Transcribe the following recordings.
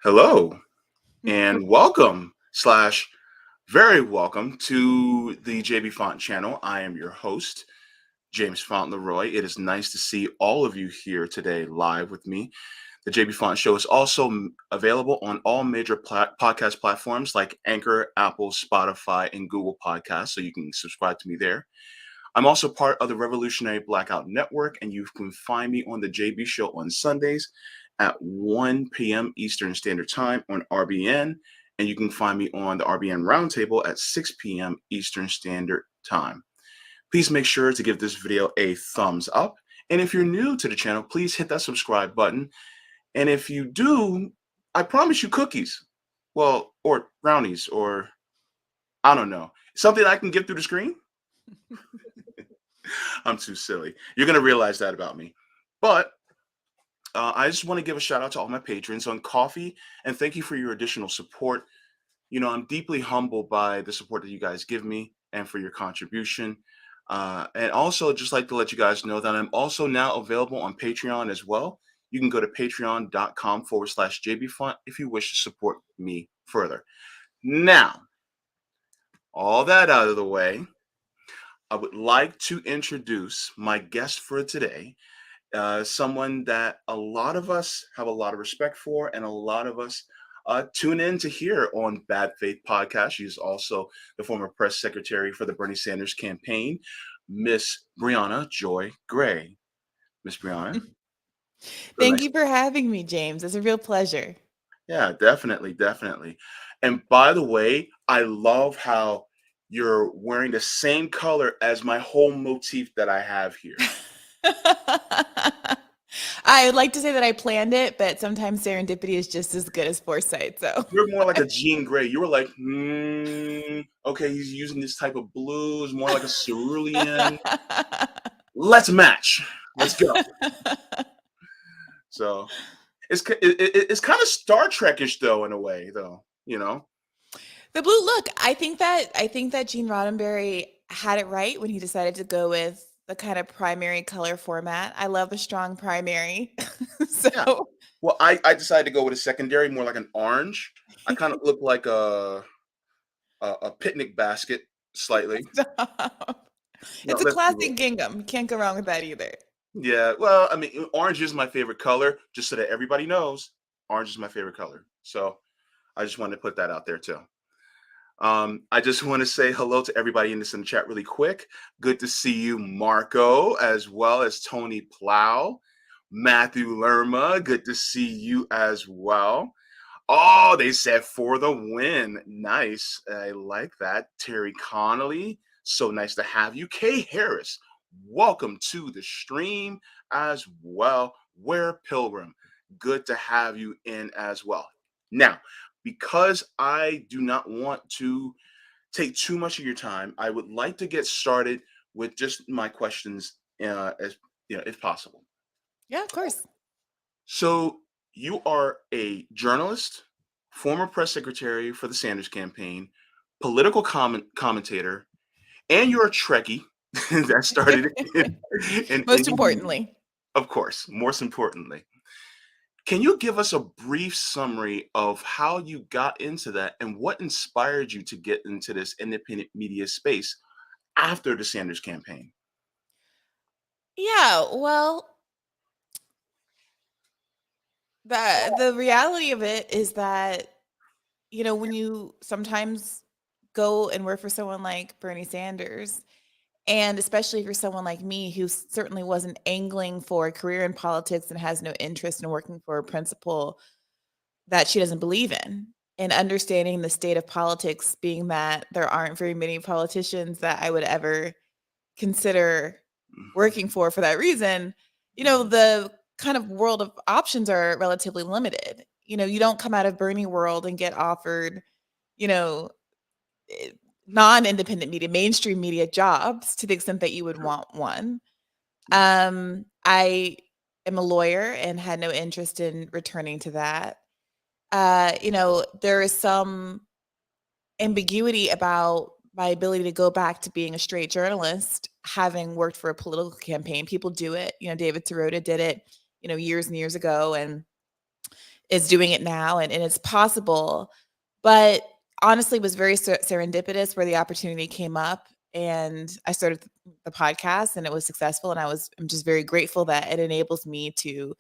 Hello and welcome slash very welcome to the Jaybefaunt channel. I am your host, James Faunt Leroy. It is nice to see all of you here today live with me. The Jaybefaunt show is also available on all major podcast platforms like Anchor, Apple, Spotify, and Google Podcasts, so you can subscribe to me there. I'm also part of the Revolutionary Blackout Network, and you can find me on the JB Show on Sundays at 1 p.m. Eastern Standard Time on RBN, and you can find me on the RBN Roundtable at 6 p.m. Eastern Standard Time. Please make sure to give this video a thumbs up, and if you're new to the channel, please hit that subscribe button. And if you do, I promise you cookies, well, or brownies, or I don't know, something I can get through the screen. I'm too silly. You're going to realize that about me. But I just want to give a shout out to all my patrons on Coffee, and thank you for your additional support. You know, I'm deeply humbled by the support that you guys give me and for your contribution. And also just like to let you guys know that I'm also now available on Patreon as well. You can go to patreon.com/JBFont if you wish to support me further. Now, all that out of the way, I would like to introduce my guest for today, someone that a lot of us have a lot of respect for, and a lot of us tune in to hear on Bad Faith Podcast. She's also the former press secretary for the Bernie Sanders campaign, Miss Briahna Joy Gray. Miss Briahna. Thank you for having me, James. It's a real pleasure. Yeah, definitely, definitely. And by the way, I love how you're wearing the same color as my whole motif that I have here. I would like to say that I planned it, but sometimes serendipity is just as good as foresight. So You're more like a Jean Grey. You were like, okay, he's using this type of blue. It's more like a cerulean. Let's match. Let's go. So it's kind of Star Trek-ish though, in a way, though. You know, the blue look. I think that Gene Roddenberry had it right when he decided to go with the kind of primary color format. I love a strong primary. yeah. So Well, I decided to go with a secondary, more like an orange. I kind of look like a picnic basket slightly. stop. No, It's a let's be real. classic gingham. You can't go wrong with that either. Yeah, well, I mean, orange is my favorite color, just so that everybody knows. Orange is my favorite color. So I just wanted to put that out there too. I just want to say hello to everybody in the chat really quick. Good to see you, Marco, as well as Tony Plow, Matthew Lerma. Good to see you as well. Oh, they said for the win. Nice. I like that. Terry Connolly. So nice to have you. Kay Harris. Welcome to the stream as well. Where Pilgrim. Good to have you in as well. Now, because I do not want to take too much of your time, I would like to get started with just my questions, as you know, if possible. Yeah, of course. So you are a journalist, former press secretary for the Sanders campaign, political commentator, and you're a Trekkie that started in Most Indy. importantly. Of course, most importantly. Can you give us a brief summary of how you got into that and what inspired you to get into this independent media space after the Sanders campaign? Yeah, well, the reality of it is that, when you sometimes go and work for someone like Bernie Sanders, and especially for someone like me who certainly wasn't angling for a career in politics and has no interest in working for a principle that she doesn't believe in, and understanding the state of politics being that there aren't very many politicians that I would ever consider working for that reason, the kind of world of options are relatively limited. You don't come out of Bernie world and get offered, you know, eh, non-independent media, mainstream media jobs to the extent that you would want one. I am a lawyer and had no interest in returning to that. There is some ambiguity about my ability to go back to being a straight journalist, having worked for a political campaign. People do it. David Sirota did it, years and years ago. And, is doing it now, and it's possible. But honestly, it was very serendipitous where the opportunity came up, and I started the podcast, and it was successful. And I'm just very grateful that it enables me to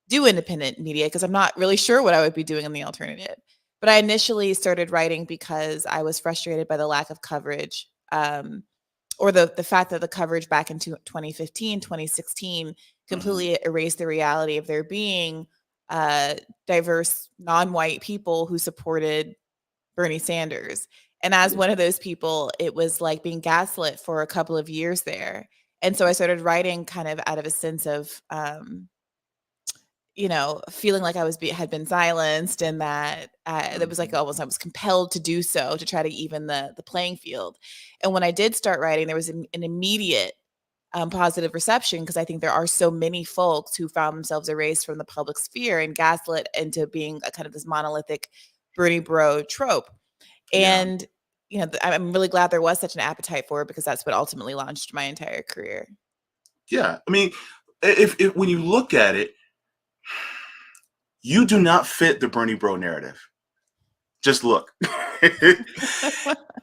do independent media, because I'm not really sure what I would be doing in the alternative. But I initially started writing because I was frustrated by the lack of coverage, or the fact that the coverage back in 2015, 2016 completely erased the reality of there being diverse non-white people who supported Bernie Sanders. And as one of those people, it was like being gaslit for a couple of years there. And so I started writing kind of out of a sense of feeling like had been silenced, and that that was like almost I was compelled to do so to try to even the playing field. And when I did start writing, there was an immediate positive reception, because I think there are so many folks who found themselves erased from the public sphere and gaslit into being a kind of this monolithic Bernie bro trope. And I'm really glad there was such an appetite for it, because that's what ultimately launched my entire career. Yeah, I mean, if when you look at it, you do not fit the Bernie bro narrative. Just look.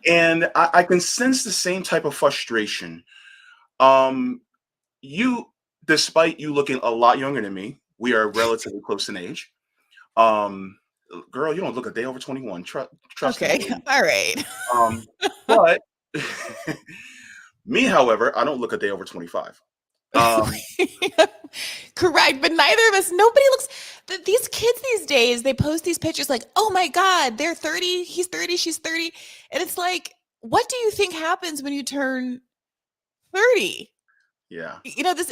And I can sense the same type of frustration. You, despite you looking a lot younger than me, we are relatively close in age. Girl, you don't look a day over 21. Trust okay. me. All right. But me, however, I don't look a day over 25. Correct, but neither of us. Nobody looks. These kids these days, they post these pictures like, "Oh my God, they're 30. He's 30. She's 30," and it's like, what do you think happens when you turn 30? Yeah. This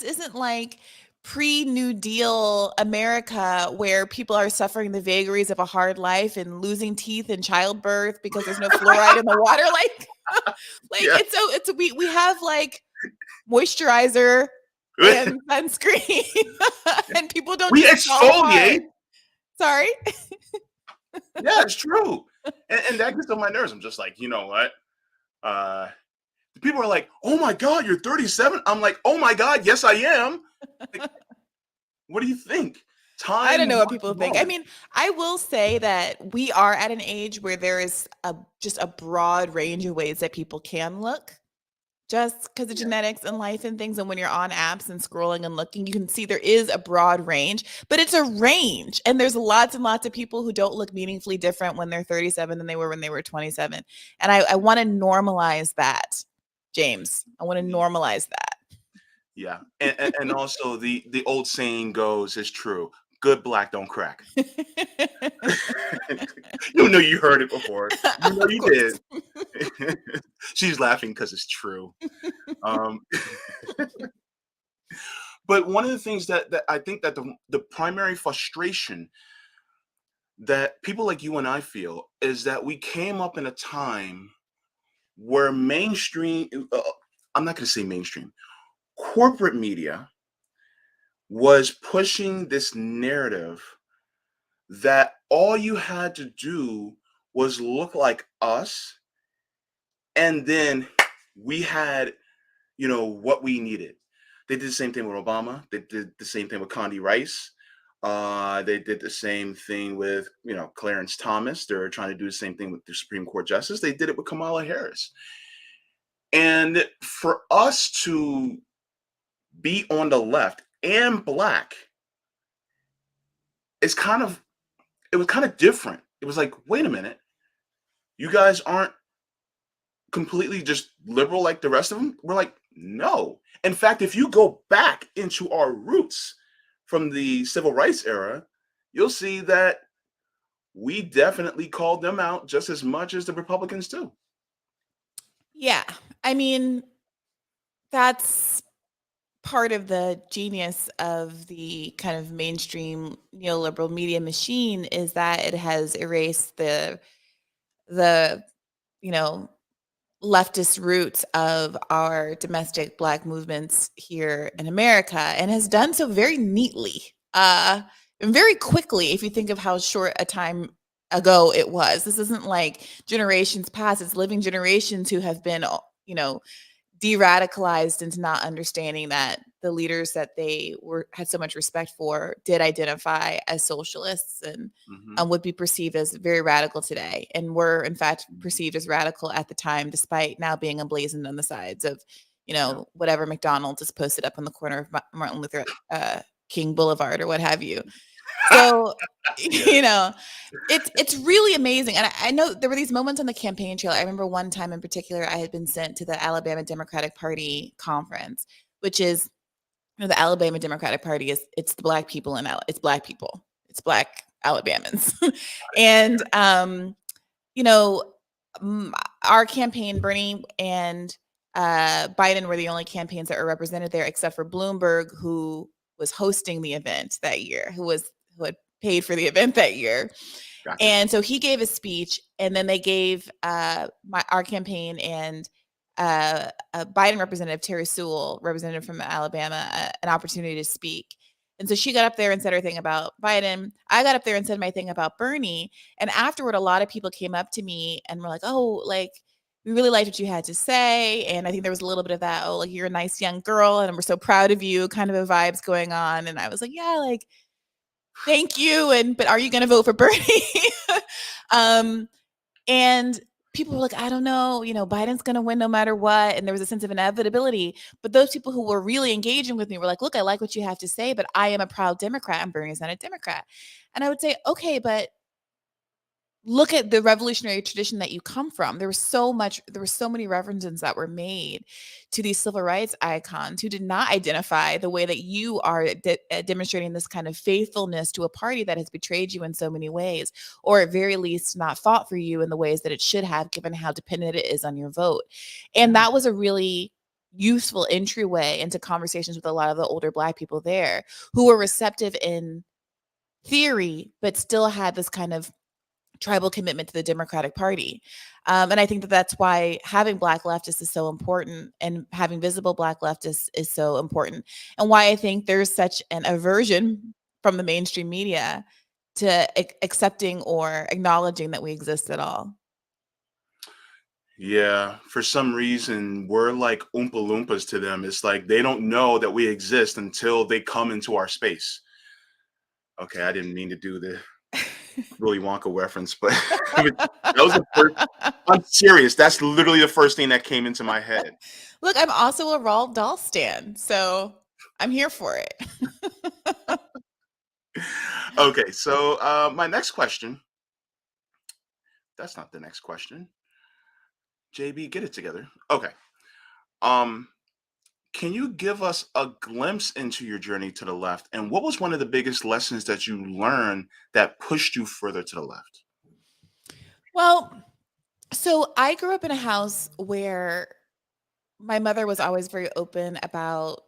isn't like pre-New Deal America, where people are suffering the vagaries of a hard life and losing teeth in childbirth because there's no fluoride in the water. We have like moisturizer and sunscreen, and people don't We just fall apart. exfoliate. Sorry. Yeah, it's true. And that gets on my nerves. I'm just like, you know what? People are like, "Oh my God, you're 37." I'm like, "Oh my God, yes, I am." Like, what do you think? I don't know what Time people think. I mean, I will say that we are at an age where there is just a broad range of ways that people can look, just because of genetics and life and things. And when you're on apps and scrolling and looking, you can see there is a broad range, but it's a range. And there's lots and lots of people who don't look meaningfully different when they're 37 than they were when they were 27. And I want to normalize that, James. I want to normalize that. Yeah. And also the old saying goes, is true. Good black don't crack. You know you heard it before. You know you did. She's laughing because it's true. But one of the things that I think that the primary frustration that people like you and I feel is that we came up in a time where mainstream, I'm not going to say mainstream, corporate media was pushing this narrative that all you had to do was look like us, and then we had, what we needed. They did the same thing with Obama. They did the same thing with Condi Rice. They did the same thing with, Clarence Thomas. They're trying to do the same thing with the Supreme Court justice. They did it with Kamala Harris. And for us to be on the left and black, it was kind of different. It was like, wait a minute, you guys aren't completely just liberal like the rest of them? We're like, no. In fact, if you go back into our roots from the civil rights era, you'll see that we definitely called them out just as much as the Republicans do. Yeah. I mean, that's part of the genius of the kind of mainstream neoliberal media machine, is that it has erased the leftist roots of our domestic Black movements here in America, and has done so very neatly and very quickly. If you think of how short a time ago it was, this isn't like generations past. It's living generations who have been, de-radicalized into not understanding that the leaders that they had so much respect for did identify as socialists and would be perceived as very radical today, and were in fact perceived as radical at the time, despite now being emblazoned on the sides of, whatever McDonald's is posted up in the corner of Martin Luther King Boulevard or what have you. So, it's really amazing. And I know there were these moments on the campaign trail. I remember one time in particular, I had been sent to the Alabama Democratic Party conference, which is, the Alabama Democratic Party it's the Black people it's Black people. It's Black Alabamans. And, our campaign, Bernie and Biden were the only campaigns that were represented there, except for Bloomberg, who was hosting the event that year, who had paid for the event that year. Gotcha. And so he gave a speech, and then they gave our campaign and a Biden representative, Terry Sewell, representative from Alabama, an opportunity to speak. And so she got up there and said her thing about Biden. I got up there and said my thing about Bernie. And afterward, a lot of people came up to me and were like, "Oh, like, we really liked what you had to say." And I think there was a little bit of that, "Oh, like, you're a nice young girl and we're so proud of you," kind of a vibes going on. And I was like, "Yeah, like, thank you. But are you going to vote for Bernie?" And people were like, "I don't know, Biden's going to win no matter what." And there was a sense of inevitability. But those people who were really engaging with me were like, "Look, I like what you have to say, but I am a proud Democrat and Bernie's not a Democrat." And I would say, "Okay, but look at the revolutionary tradition that you come from." There were so many references that were made to these civil rights icons who did not identify the way that you are demonstrating this kind of faithfulness to a party that has betrayed you in so many ways, or at very least not fought for you in the ways that it should have, given how dependent it is on your vote. And that was a really useful entryway into conversations with a lot of the older Black people there, who were receptive in theory, but still had this kind of tribal commitment to the Democratic Party. And I think that that's why having Black leftists is so important, and having visible Black leftists is so important, and why I think there's such an aversion from the mainstream media to accepting or acknowledging that we exist at all. Yeah, for some reason, we're like Oompa Loompas to them. It's like they don't know that we exist until they come into our space. Okay, I didn't mean to do the Willy Wonka reference, but that was the first. I'm serious. That's literally the first thing that came into my head. Look, I'm also a Roald Dahl stan, so I'm here for it. Okay, so my next question. That's not the next question. JB, get it together. Okay. Um, can you give us a glimpse into your journey to the left, and what was one of the biggest lessons that you learned that pushed you further to the left? Well, so I grew up in a house where my mother was always very open about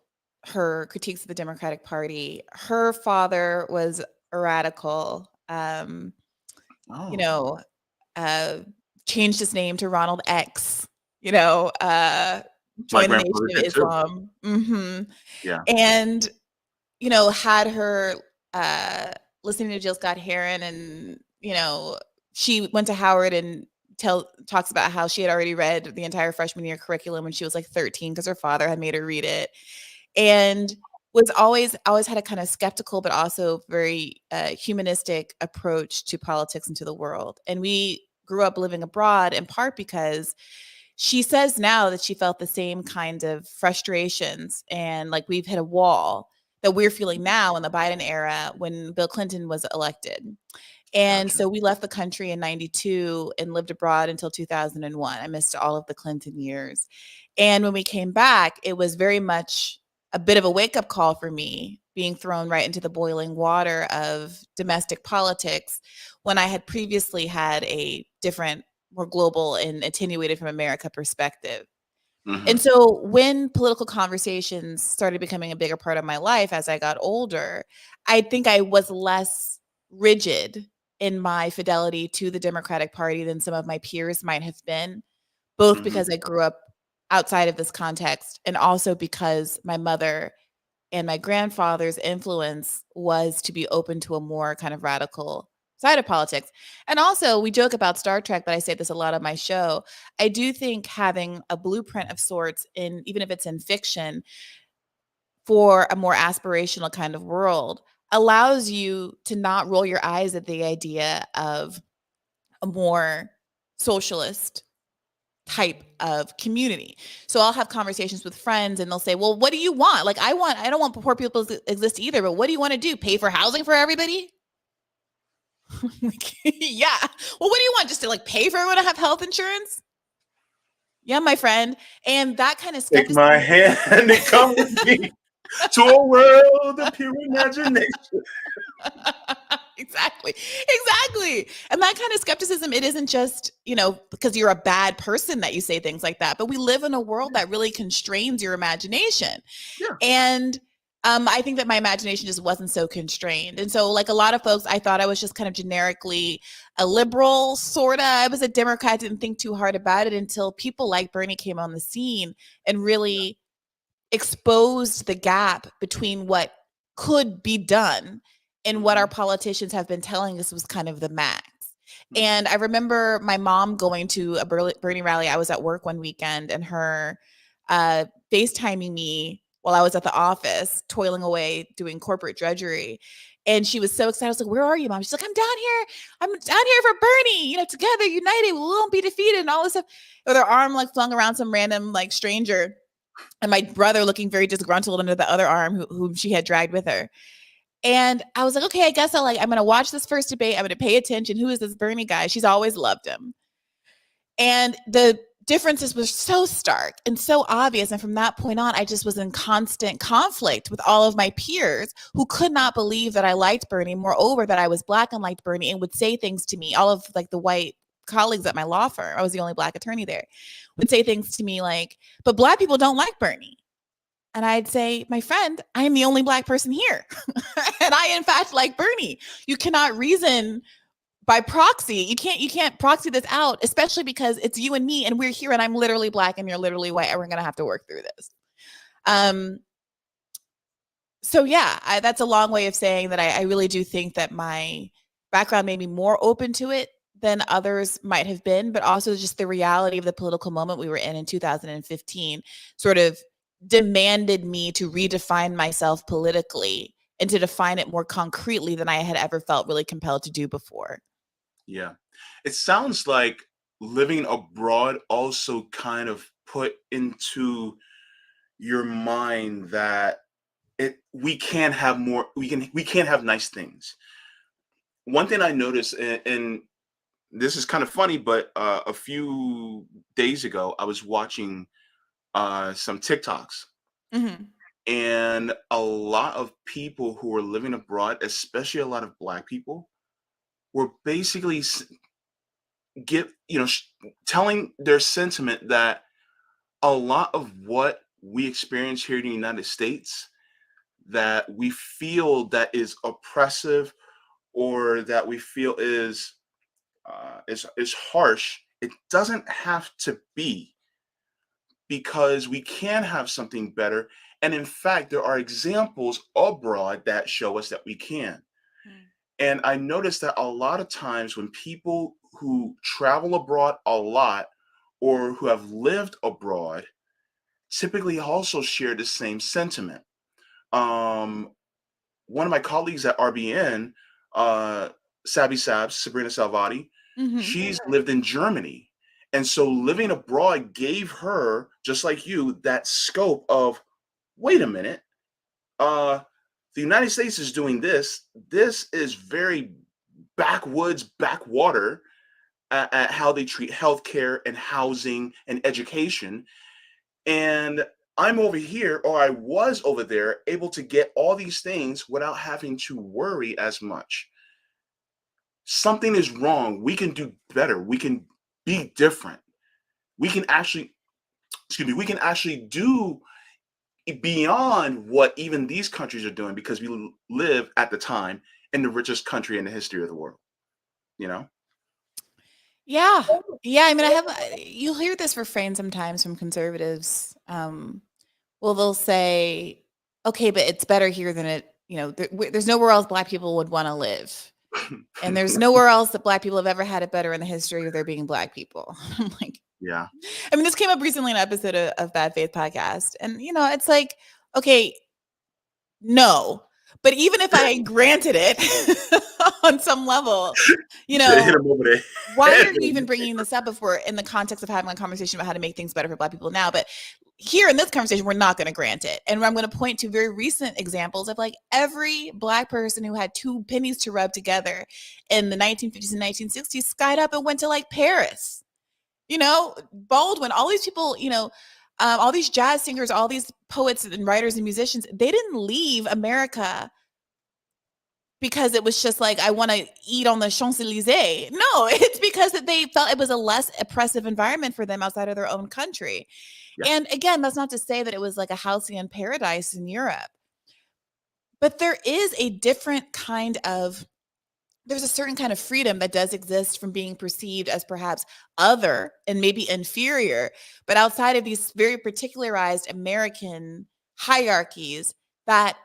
her critiques of the Democratic Party. Her father was a radical, you Oh, know, uh, changed his name to Ronald X, you know, uh, my joined the Nation grandfather of did too. Islam. Yeah. And, had her listening to Jill Scott Heron, and, she went to Howard and talks about how she had already read the entire freshman year curriculum when she was like 13 because her father had made her read it, and was always had a kind of skeptical but also very humanistic approach to politics and to the world. And we grew up living abroad in part because she says now that she felt the same kind of frustrations, and like we've hit a wall that we're feeling now in the Biden era when Bill Clinton was elected. And Gotcha. so we left the country in 92 and lived abroad until 2001. I missed all of the Clinton years. And when we came back, it was very much a bit of a wake-up call for me, being thrown right into the boiling water of domestic politics when I had previously had a different, more global and attenuated from America perspective. And Hmm. so when political conversations started becoming a bigger part of my life as I got older, I think I was less rigid in my fidelity to the Democratic Party than some of my peers might have been, both Hmm. because I grew up outside of this context and also because my mother and my grandfather's influence was to be open to a more kind of radical side of politics. And also, we joke about Star Trek, but I say this a lot on my show. I do think having a blueprint of sorts, in even if it's in fiction, for a more aspirational kind of world allows you to not roll your eyes at the idea of a more socialist type of community. So I'll have conversations with friends and they'll say, well, what do you want? Like, I don't want poor people to exist either, but what do you want to do? Pay for housing for everybody? Like, yeah. Well, what do you want? Just to like pay for everyone to have health insurance? Yeah, my friend. And that kind of Take skepticism. my hand and come with me to a world of pure imagination. Exactly. And that kind of skepticism, it isn't just, because you're a bad person that you say things like that, but we live in a world that really constrains your imagination. Yeah. And I think that my imagination just wasn't so constrained. And so, like a lot of folks, I thought I was just kind of generically a liberal, sort of. I was a Democrat, didn't think too hard about it until people like Bernie came on the scene and really exposed the gap between what could be done and what our politicians have been telling us was kind of the max. And I remember my mom going to a Bernie rally. I was at work one weekend and her FaceTiming me while I was at the office, toiling away, doing corporate drudgery. And she was so excited. I was like, where are you, Mom? She's like, I'm down here. I'm down here for Bernie. Together, united, we won't be defeated and all this stuff. With her arm like flung around some random like stranger. And my brother looking very disgruntled under the other arm whom she had dragged with her. And I was like, okay, I guess I'm going to watch this first debate. I'm going to pay attention. Who is this Bernie guy? She's always loved him. And the differences were so stark and so obvious. And from that point on, I just was in constant conflict with all of my peers who could not believe that I liked Bernie. Moreover, that I was Black and liked Bernie and would say things to me. All of like the white colleagues at my law firm, I was the only Black attorney there, would say things to me like, but Black people don't like Bernie. And I'd say, my friend, I am the only Black person here. And I, in fact, like Bernie. You cannot reason by proxy. You can't proxy this out, especially because it's you and me and we're here and I'm literally Black and you're literally white and we're going to have to work through this. So yeah, that's a long way of saying that I really do think that my background made me more open to it than others might have been, but also just the reality of the political moment we were in 2015 sort of demanded me to redefine myself politically and to define it more concretely than I had ever felt really compelled to do before. Yeah. It sounds like living abroad also kind of put into your mind that we can have more, we can't have nice things. One thing I noticed, and this is kind of funny, but a few days ago, I was watching some TikToks, and a lot of people who were living abroad, especially a lot of Black people, were basically telling their sentiment that a lot of what we experience here in the United States, that we feel that is oppressive or that we feel is harsh, it doesn't have to be, because we can have something better. And in fact, there are examples abroad that show us that we can. And I noticed that a lot of times when people who travel abroad a lot or who have lived abroad typically also share the same sentiment. One of my colleagues at RBN, Sabrina Salvati, she's lived in Germany. And so living abroad gave her, just like you, that scope of, wait a minute, the United States is doing this. This is very backwoods, backwater at how they treat healthcare and housing and education. And I'm over here, or I was over there, able to get all these things without having to worry as much. Something is wrong. We can do better. We can be different. We can actually, we can actually do beyond what even these countries are doing, because we live at the time in the richest country in the history of the world, you know? Yeah. Yeah. I mean, you'll hear this refrain sometimes from conservatives. Well, they'll say, okay, but it's better here than there's nowhere else Black people would want to live. And there's nowhere else that Black people have ever had it better in the history of there being Black people. I'm like, yeah. I mean, this came up recently in an episode of Bad Faith podcast. And, it's like, okay, No. But even if I granted it on some level, you You said hit know, him over the why head are you even bringing this up if we're in the context of having a conversation about how to make things better for Black people now? But here in this conversation, we're not going to grant it. And I'm going to point to very recent examples of like every Black person who had two pennies to rub together in the 1950s and 1960s skied up and went to like Paris. You know, Baldwin, all these people, all these jazz singers, all these poets and writers and musicians, they didn't leave America because it was just like, I want to eat on the Champs-Elysees. No, it's because that they felt it was a less oppressive environment for them outside of their own country. Yeah. And again, that's not to say that it was like a halcyon paradise in Europe, but there is a different kind of, there's a certain kind of freedom that does exist from being perceived as perhaps other and maybe inferior, but outside of these very particularized American hierarchies that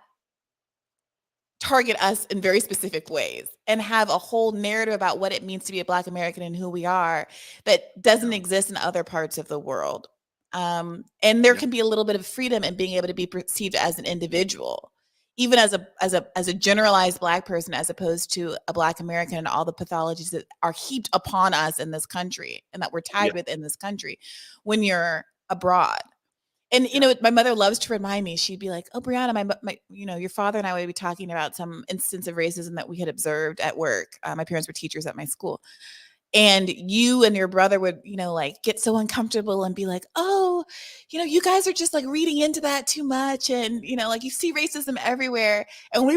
target us in very specific ways and have a whole narrative about what it means to be a Black American and who we are that doesn't exist in other parts of the world. And there can be a little bit of freedom in being able to be perceived as an individual, even as a generalized Black person, as opposed to a Black American and all the pathologies that are heaped upon us in this country and that we're tied with in this country when you're abroad. And my mother loves to remind me. She'd be like, "Oh, Briahna, my your father and I would be talking about some instance of racism that we had observed at work. My parents were teachers at my school, and you and your brother would, like get so uncomfortable and be like, oh, you guys are just like reading into that too much, and like you see racism everywhere. And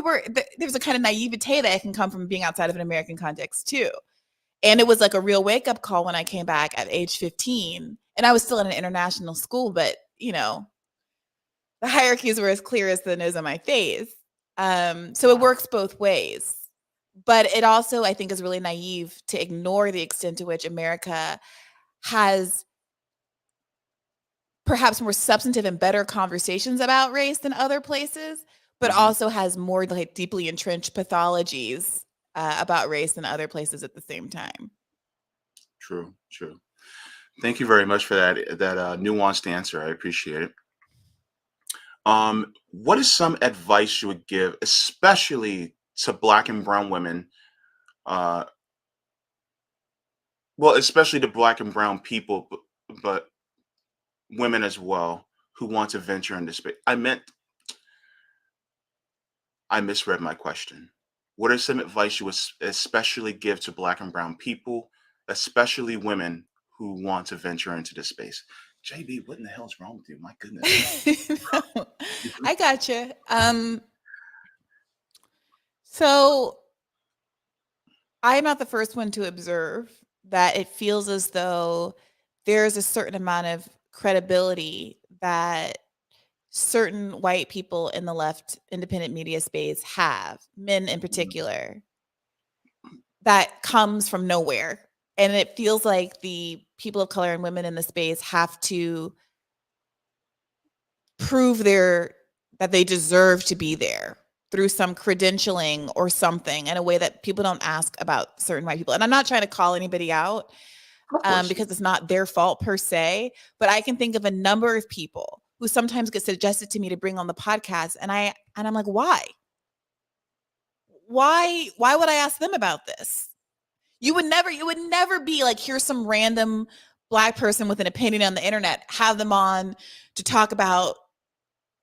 there's a kind of naivete that can come from being outside of an American context too. And it was like a real wake up call when I came back at age 15, and I was still in an international school, but the hierarchies were as clear as the nose on my face. So it works both ways. But it also, I think, is really naive to ignore the extent to which America has perhaps more substantive and better conversations about race than other places, but also has more like deeply entrenched pathologies about race than other places at the same time. True. Thank you very much for that nuanced answer. I appreciate it. What is some advice you would give, especially to Black and brown women? Well, especially to Black and brown people, but women as well who want to venture into space. I misread my question. What are some advice you would especially give to Black and brown people, especially women who want to venture into this space? JB, what in the hell is wrong with you? My goodness. No, I gotcha. So I'm not the first one to observe that it feels as though there's a certain amount of credibility that certain white people in the left independent media space have, men in particular, that comes from nowhere. And it feels like the people of color and women in the space have to prove that they deserve to be there through some credentialing or something in a way that people don't ask about certain white people. And I'm not trying to call anybody out because it's not their fault per se, but I can think of a number of people who sometimes get suggested to me to bring on the podcast, and I'm like, why would I ask them about this? You would never be like, here's some random Black person with an opinion on the internet, have them on to talk about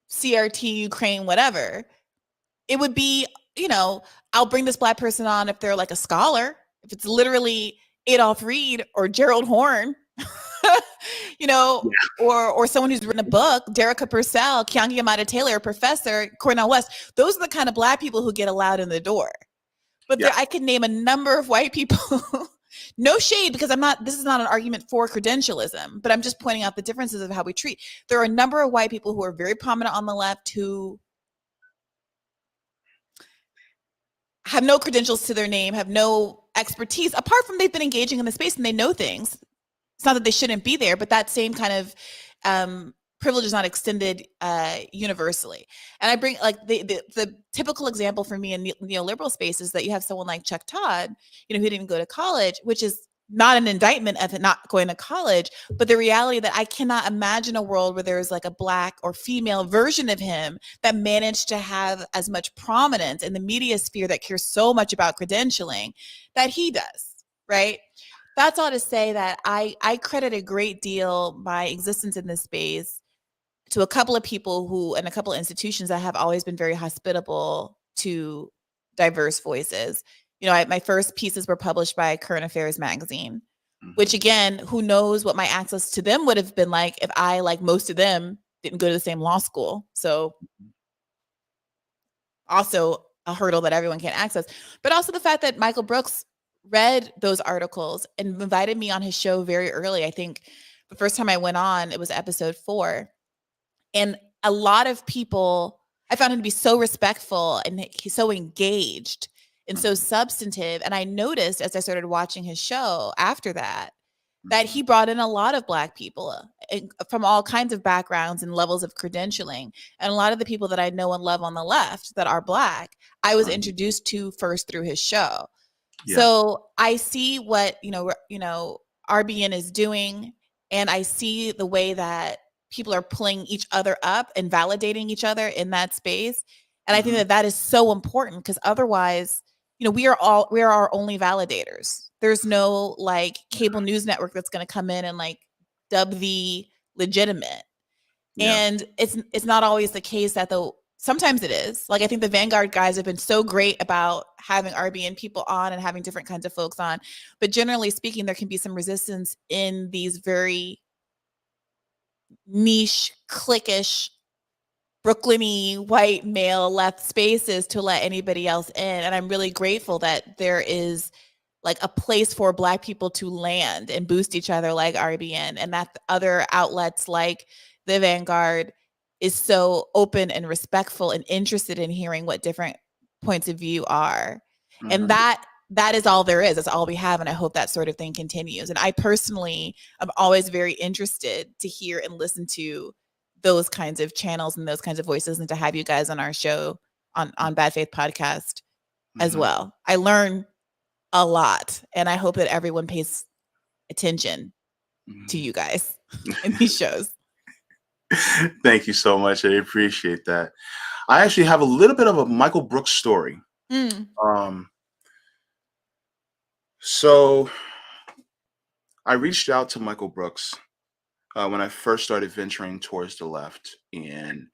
CRT, Ukraine, whatever. It would be, I'll bring this Black person on if they're like a scholar, if it's literally Adolph Reed or Gerald Horne, or someone who's written a book, Derica Purcell, Keeanga-Yamahtta Taylor, Professor, Cornel West. Those are the kind of Black people who get allowed in the door. But I could name a number of white people. No shade, because this is not an argument for credentialism, but I'm just pointing out the differences of how we treat. There are a number of white people who are very prominent on the left who have no credentials to their name, have no expertise, apart from they've been engaging in the space and they know things. It's not that they shouldn't be there, but that same kind of privilege is not extended universally. And I bring like the typical example for me in neoliberal space is that you have someone like Chuck Todd, who didn't go to college, which is not an indictment of it not going to college, but the reality that I cannot imagine a world where there's like a Black or female version of him that managed to have as much prominence in the media sphere that cares so much about credentialing that he does, right? That's all to say that I credit a great deal my existence in this space to a couple of people who and a couple of institutions that have always been very hospitable to diverse voices. My first pieces were published by Current Affairs magazine, which again, who knows what my access to them would have been like if I, like most of them, didn't go to the same law school. So also a hurdle that everyone can't access, but also the fact that Michael Brooks read those articles and invited me on his show very early. I think the first time I went on, it was episode 4. And a lot of people, I found him to be so respectful and he's so engaged and so substantive. And I noticed as I started watching his show after that he brought in a lot of Black people from all kinds of backgrounds and levels of credentialing. And a lot of the people that I know and love on the left that are Black, I was introduced to first through his show. Yeah. So I see what, RBN is doing, and I see the way that people are pulling each other up and validating each other in that space. And I think that is so important, because otherwise, we are our only validators. There's no like cable news network that's going to come in and like dub the legitimate. Yeah. And it's not always the case that sometimes it is. Like, I think the Vanguard guys have been so great about having RBN people on and having different kinds of folks on. But generally speaking, there can be some resistance in these very niche, cliquish, Brooklyn-y, white male left spaces to let anybody else in. And I'm really grateful that there is like a place for Black people to land and boost each other like RBN, and that other outlets like the Vanguard is so open and respectful and interested in hearing what different points of view are. And that is all there is. That's all we have. And I hope that sort of thing continues. And I personally am always very interested to hear and listen to those kinds of channels and those kinds of voices, and to have you guys on our show on Bad Faith Podcast as well. I learn a lot, and I hope that everyone pays attention to you guys in these shows. Thank you so much. I appreciate that. I actually have a little bit of a Michael Brooks story. So I reached out to Michael Brooks when I first started venturing towards the left, and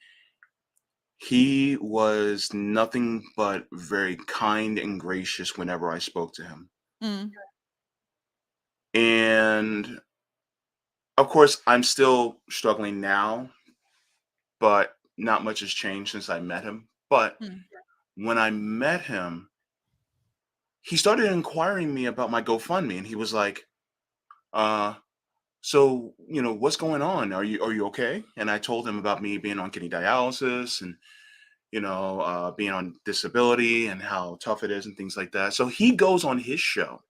he was nothing but very kind and gracious whenever I spoke to him. And of course, I'm still struggling now, but not much has changed since I met him. But when I met him, he started inquiring me about my GoFundMe, and he was like, so, what's going on? Are you okay? And I told him about me being on kidney dialysis and, being on disability and how tough it is and things like that. So he goes on his show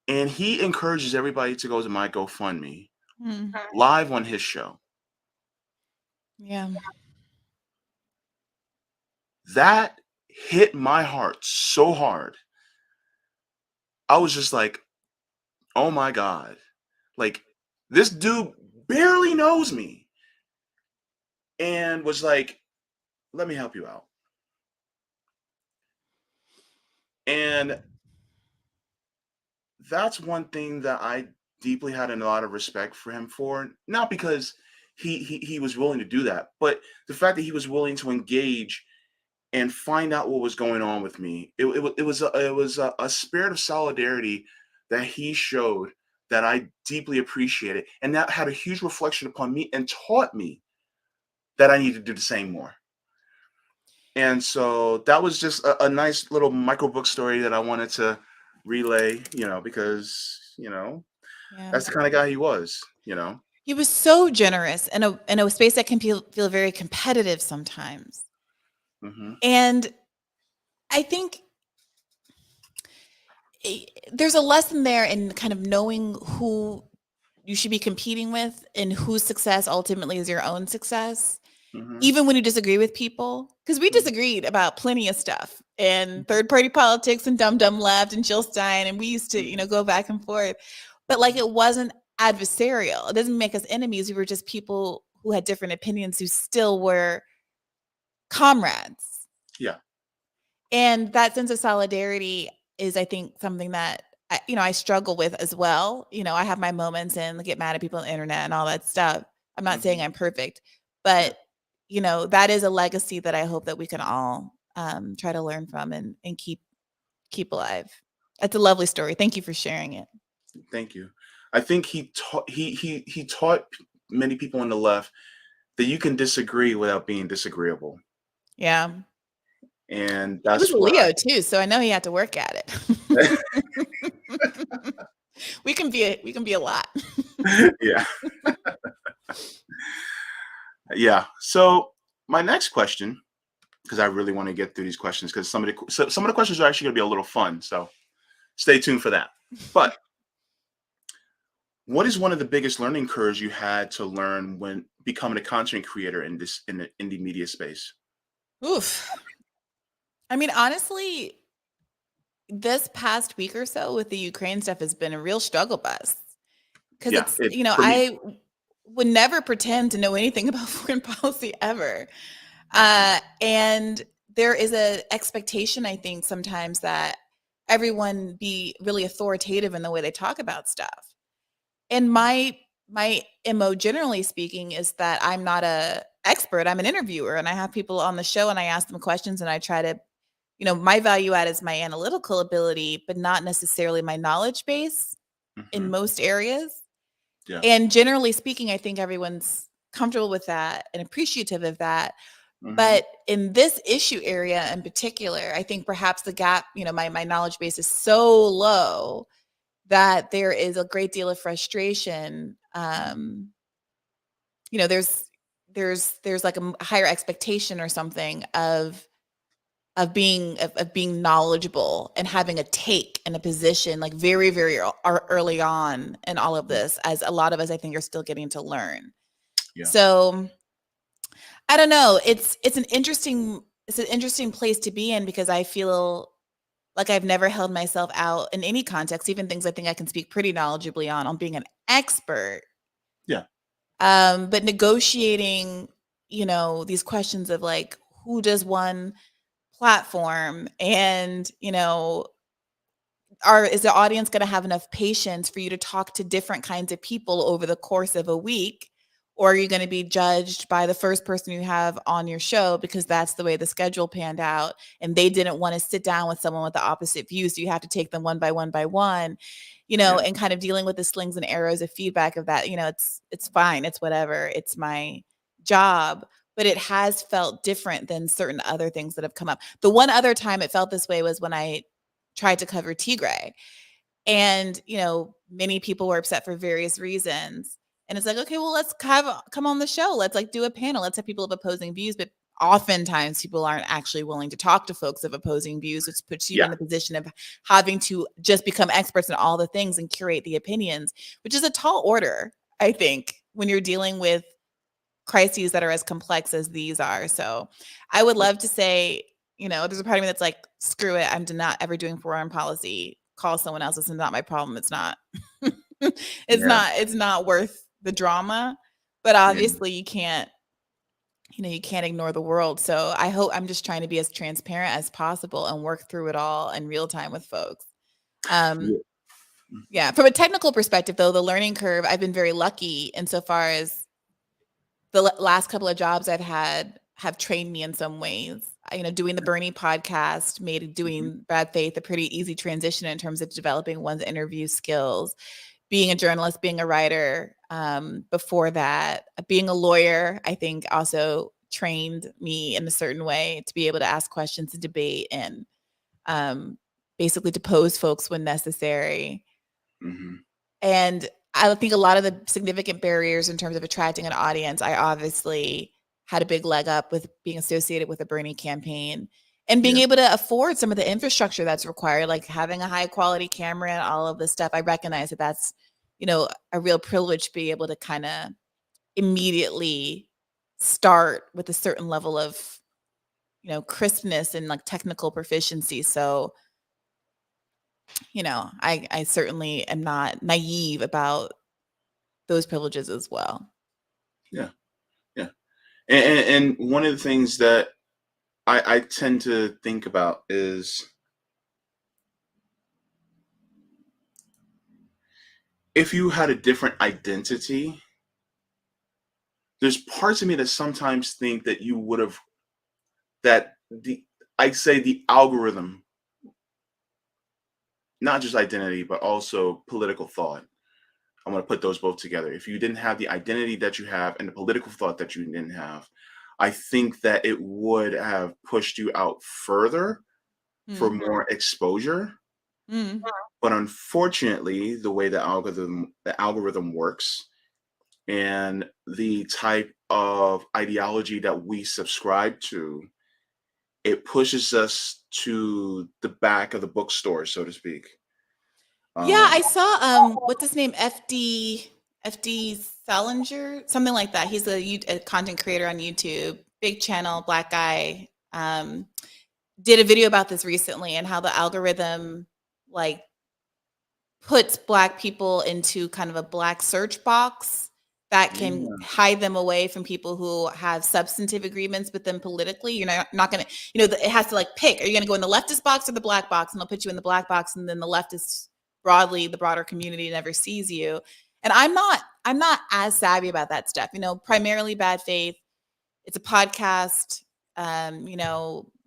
and he encourages everybody to go to my GoFundMe live on his show. Yeah. That hit my heart so hard. I was just like, oh my God, like, this dude barely knows me and was like, let me help you out. And that's one thing that I deeply had a lot of respect for him for, not because he was willing to do that, but the fact that he was willing to engage and find out what was going on with me. It was a spirit of solidarity that he showed that I deeply appreciated, and that had a huge reflection upon me and taught me that I need to do the same more. And so that was just a nice little Michael Brooks story that I wanted to relay, because, that's the kind of guy he was, He was so generous in a space that can feel very competitive sometimes. And I think there's a lesson there in kind of knowing who you should be competing with and whose success ultimately is your own success. Mm-hmm. even when you disagree with people, because we disagreed about plenty of stuff and third party politics and dumb dumb left and Jill Stein, and we used to, go back and forth. But like it wasn't adversarial. It doesn't make us enemies. We were just people who had different opinions who still were comrades. Yeah. And that sense of solidarity is, I think, something that I struggle with as well. I have my moments and get mad at people on the internet and all that stuff. I'm not saying I'm perfect, but that is a legacy that I hope that we can all try to learn from and keep alive. That's a lovely story. Thank you for sharing it. Thank you. I think he taught many people on the left that you can disagree without being disagreeable. Yeah. And He was that's a what Leo too, so I know he had to work at it. we can be a lot. Yeah. Yeah. So my next question, because I really want to get through these questions, because some of the questions are actually going to be a little fun. So stay tuned for that. But what is one of the biggest learning curves you had to learn when becoming a content creator in the indie media space? Oof. I mean, honestly, this past week or so with the Ukraine stuff has been a real struggle bus. Because Yeah, it's, for me. I would never pretend to know anything about foreign policy ever. And there is an expectation, I think, sometimes that everyone be really authoritative in the way they talk about stuff. And my MO, generally speaking, is that I'm not a expert. I'm an interviewer, and I have people on the show and I ask them questions and I try to, my value add is my analytical ability, but not necessarily my knowledge base in most areas. Yeah. And generally speaking, I think everyone's comfortable with that and appreciative of that. But in this issue area in particular, I think perhaps the gap, my knowledge base is so low that there is a great deal of frustration. There's like a higher expectation or something of being knowledgeable and having a take and a position like very, very early on in all of this, as a lot of us, I think, are still getting to learn. Yeah. So I don't know. It's an interesting place to be in, because I feel like I've never held myself out in any context, even things I think I can speak pretty knowledgeably on being an expert. Yeah. But negotiating, these questions of like, who does one platform, and is the audience going to have enough patience for you to talk to different kinds of people over the course of a week? Or are you going to be judged by the first person you have on your show because that's the way the schedule panned out and they didn't want to sit down with someone with the opposite views, so you have to take them one by one by one, and kind of dealing with the slings and arrows of feedback of that. It's fine, it's whatever, it's my job. But it has felt different than certain other things that have come up. The one other time it felt this way was when I tried to cover Tigray, and many people were upset for various reasons. And it's like, okay, well, let's come on the show. Let's like do a panel. Let's have people of opposing views. But oftentimes people aren't actually willing to talk to folks of opposing views, which puts you in the position of having to just become experts in all the things and curate the opinions, which is a tall order, I think, when you're dealing with crises that are as complex as these are. So I would love to say, there's a part of me that's like, screw it, I'm not ever doing foreign policy. Call someone else. This is not my problem. It's not. It's not worth the drama. But obviously you can't ignore the world. So I'm just trying to be as transparent as possible and work through it all in real time with folks. Yeah. From a technical perspective, though, the learning curve, I've been very lucky insofar as the last couple of jobs I've had have trained me in some ways. Doing the Bernie podcast made doing Bad Faith a pretty easy transition in terms of developing one's interview skills. Being a journalist, being a writer, before that, being a lawyer, I think also trained me in a certain way to be able to ask questions and debate and basically depose folks when necessary. And I think a lot of the significant barriers in terms of attracting an audience, I obviously had a big leg up with being associated with the Bernie campaign and being able to afford some of the infrastructure that's required, like having a high quality camera and all of this stuff. I recognize that that's, a real privilege to be able to kind of immediately start with a certain level of, crispness and like technical proficiency. So, I certainly am not naive about those privileges as well. Yeah, yeah. And one of the things that I tend to think about is if you had a different identity, there's parts of me that sometimes think that you would have that the I'd say the algorithm, not just identity, but also political thought. I'm going to put those both together. If you didn't have the identity that you have and the political thought that you didn't have, I think that it would have pushed you out further for Mm. more exposure. Mm. But unfortunately, the way the algorithm works and the type of ideology that we subscribe to, it pushes us to the back of the bookstore, so to speak. Yeah, Um, I saw what's his name? FD Salinger, something like that. He's a content creator on YouTube, big channel, black guy. Did a video about this recently and how the algorithm like puts black people into kind of a black search box that can yeah. hide them away from people who have substantive agreements with them politically. You're not going to, it has to like pick, are you going to go in the leftist box or the black box? And they'll put you in the black box, and then the leftist broadly, the broader community never sees you. And I'm not as savvy about that stuff, primarily bad faith. It's a podcast.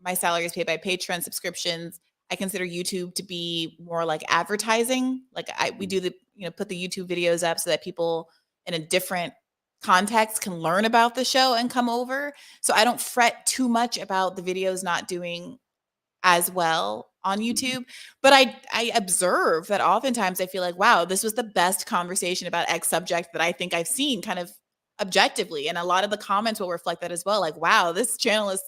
My salary is paid by Patreon subscriptions. I consider YouTube to be more like advertising. Like we do put the YouTube videos up so that people in a different context can learn about the show and come over. So I don't fret too much about the videos not doing as well on Mhm. YouTube. But I observe that oftentimes I feel like, wow, this was the best conversation about X subject that I think I've seen kind of objectively. And a lot of the comments will reflect that as well. Like, wow, this channel is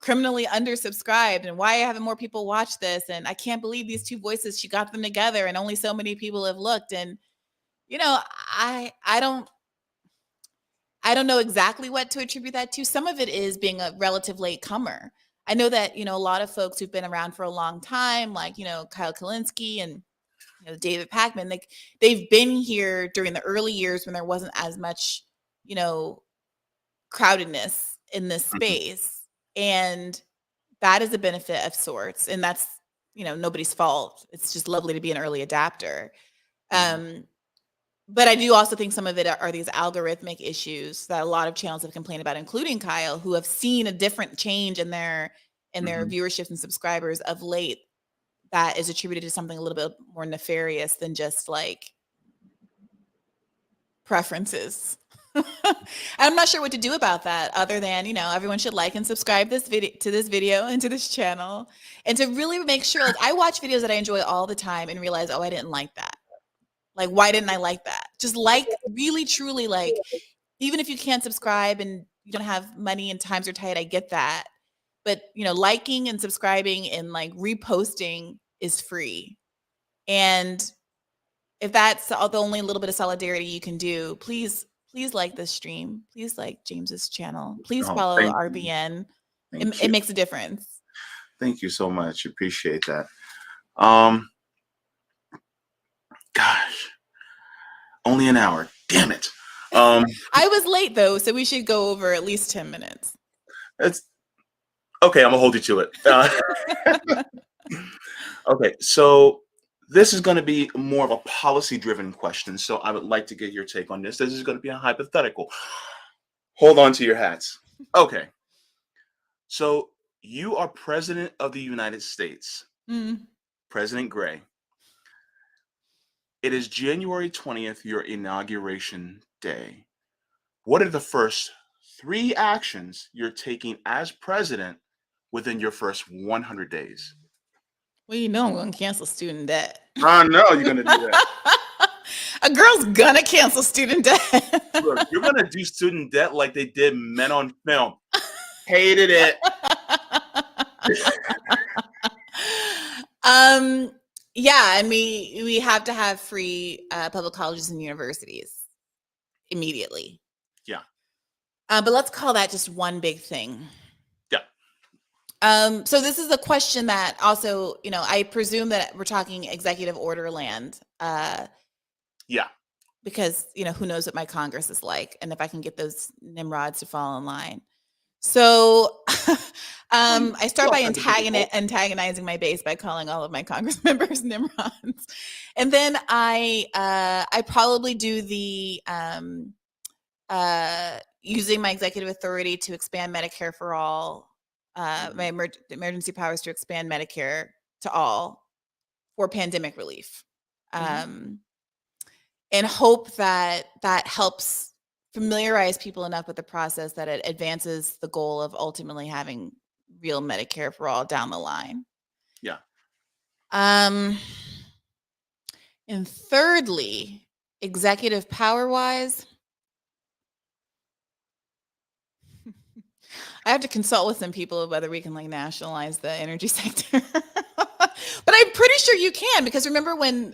criminally undersubscribed, and why haven't more people watched this? And I can't believe these two voices, she got them together and only so many people have looked. And you know, I don't know exactly what to attribute that to. Some of it is being a relative late comer. I know that, a lot of folks who've been around for a long time, like, Kyle Kalinske and David Pakman, like they've been here during the early years when there wasn't as much, you know, crowdedness in this Mhm. space. And that is a benefit of sorts. And that's, nobody's fault. It's just lovely to be an early adapter. Mhm. Um, but I do also think some of it are these algorithmic issues that a lot of channels have complained about, including Kyle, who have seen a different change in their Mhm. viewership and subscribers of late that is attributed to something a little bit more nefarious than just like preferences. I'm not sure what to do about that other than, everyone should like and subscribe to this video and to this channel. And to really make sure, like I watch videos that I enjoy all the time and realize, oh, I didn't like that. Like, why didn't I like that? Just like really, truly, like, even if you can't subscribe and you don't have money and times are tight, I get that. But, liking and subscribing and like reposting is free. And if that's the only little bit of solidarity you can do, please like this stream. Please like James's channel. Please Oh, follow thank you. RBN. It, Thank it you. makes a difference. Thank you so much. Appreciate that. Um, Gosh, only an hour. Damn it. Um, I was late though, so we should go over at least 10 minutes. it's okay. I'm gonna hold you to it. Okay, so this is going to be more of a policy-driven question. So I would like to get your take on this. This is going to be a hypothetical. Hold on to your hats. Okay, so you are president of the United States, Mm. President Gray. It is January 20th, your inauguration day. What are the first three actions you're taking as president within your first 100 days? Well, I'm going to cancel student debt. I know you're going to do that. A girl's gonna cancel student debt. Look, you're going to do student debt like they did Men on Film. Hated it. um, yeah, and we have to have free public colleges and universities immediately. Yeah. But let's call that just one big thing. Yeah. So this is a question that also, I presume that we're talking executive order land. Yeah. Because, who knows what my Congress is like and if I can get those nimrods to fall in line. So I start by antagonizing my base by calling all of my Congress members nimrods. And then I probably do the using my executive authority to expand Medicare for all, my emergency powers to expand Medicare to all for pandemic relief. And hope that that helps familiarize people enough with the process that it advances the goal of ultimately having real Medicare for all down the line. Yeah. And thirdly, executive power-wise, I have to consult with some people of whether we can nationalize the energy sector. But I'm pretty sure you can, because remember when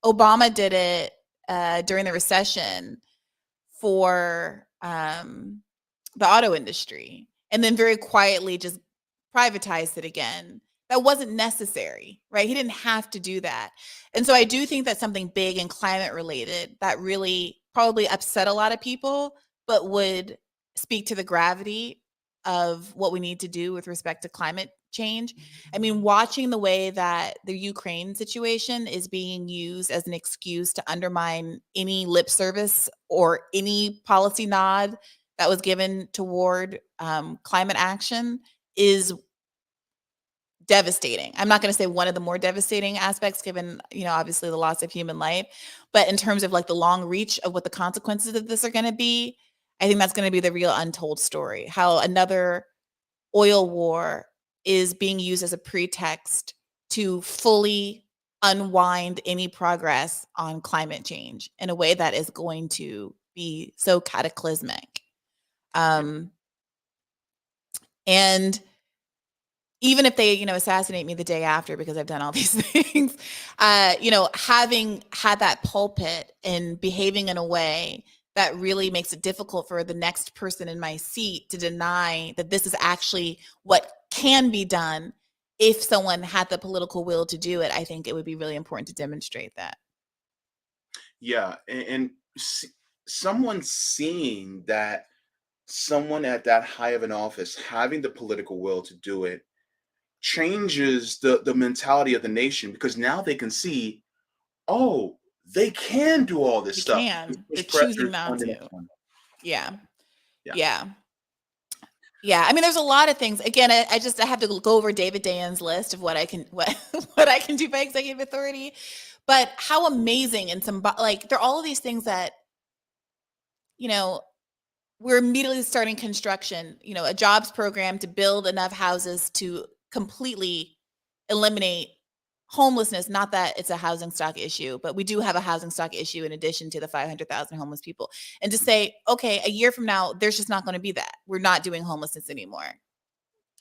Obama did it during the recession for the auto industry, and then very quietly just privatized it again. That wasn't necessary, right? He didn't have to do that. And so I do think that something big and climate related that really probably upset a lot of people, but would speak to the gravity of what we need to do with respect to climate change. I mean, watching the way that the Ukraine situation is being used as an excuse to undermine any lip service or any policy nod that was given toward climate action is devastating. I'm not going to say one of the more devastating aspects, given, obviously the loss of human life, but in terms of the long reach of what the consequences of this are going to be, I think that's going to be the real untold story. How another oil war is being used as a pretext to fully unwind any progress on climate change in a way that is going to be so cataclysmic. And even if they, assassinate me the day after because I've done all these things, having had that pulpit and behaving in a way that really makes it difficult for the next person in my seat to deny that this is actually what can be done if someone had the political will to do it, I think it would be really important to demonstrate that. Yeah. And someone seeing that someone at that high of an office having the political will to do it changes the mentality of the nation, because now they can see, oh, they can do all this stuff. They're choosing not to. Yeah. Yeah. I mean, there's a lot of things. Again, I have to go over David Dayen's list of what I can what I can do by executive authority. But how amazing, and there are all of these things that, we're immediately starting construction, a jobs program to build enough houses to completely eliminate homelessness. Not that it's a housing stock issue, but we do have a housing stock issue in addition to the 500,000 homeless people. And to say, okay, a year from now, there's just not going to be that. We're not doing homelessness anymore.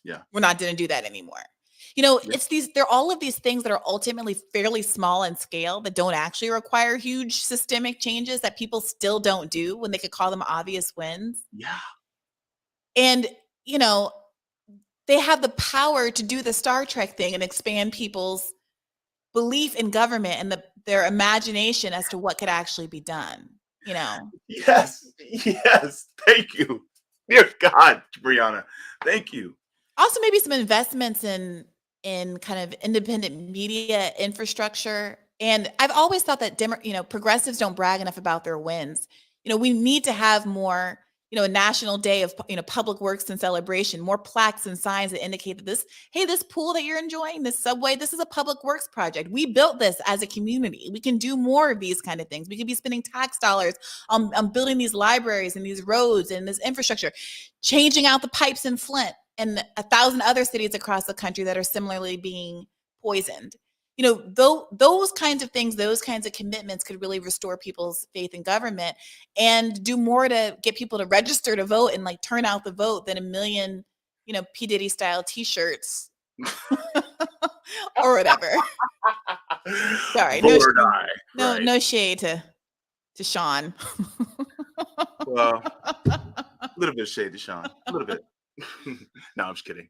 Yeah. We're not going to do that anymore. It's there are all of these things that are ultimately fairly small in scale that don't actually require huge systemic changes that people still don't do when they could call them obvious wins. Yeah. And, they have the power to do the Star Trek thing and expand people's belief in government and their imagination as to what could actually be done, Yes. Thank you. Dear God, Briahna, thank you. Also, maybe some investments in kind of independent media infrastructure. And I've always thought that progressives don't brag enough about their wins. We need to have more, a national day of, public works and celebration, more plaques and signs that indicate that this pool that you're enjoying, this subway, this is a public works project. We built this as a community. We can do more of these kind of things. We could be spending tax dollars on building these libraries and these roads and this infrastructure, changing out the pipes in Flint and 1,000 other cities across the country that are similarly being poisoned. Those kinds of things, those kinds of commitments could really restore people's faith in government and do more to get people to register to vote and turn out the vote than a million, P. Diddy style T-shirts or whatever. Sorry, no shade to Sean. Well, little bit of shade to Sean, a little bit. No, I'm just kidding.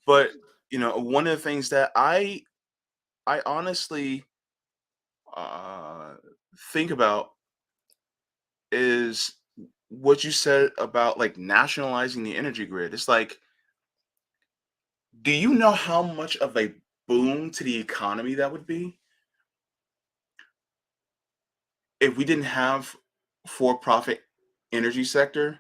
But one of the things that I honestly uh, think about is what you said about like nationalizing the energy grid. It's like, do you know how much of a boom to the economy that would be if we didn't have for-profit energy sector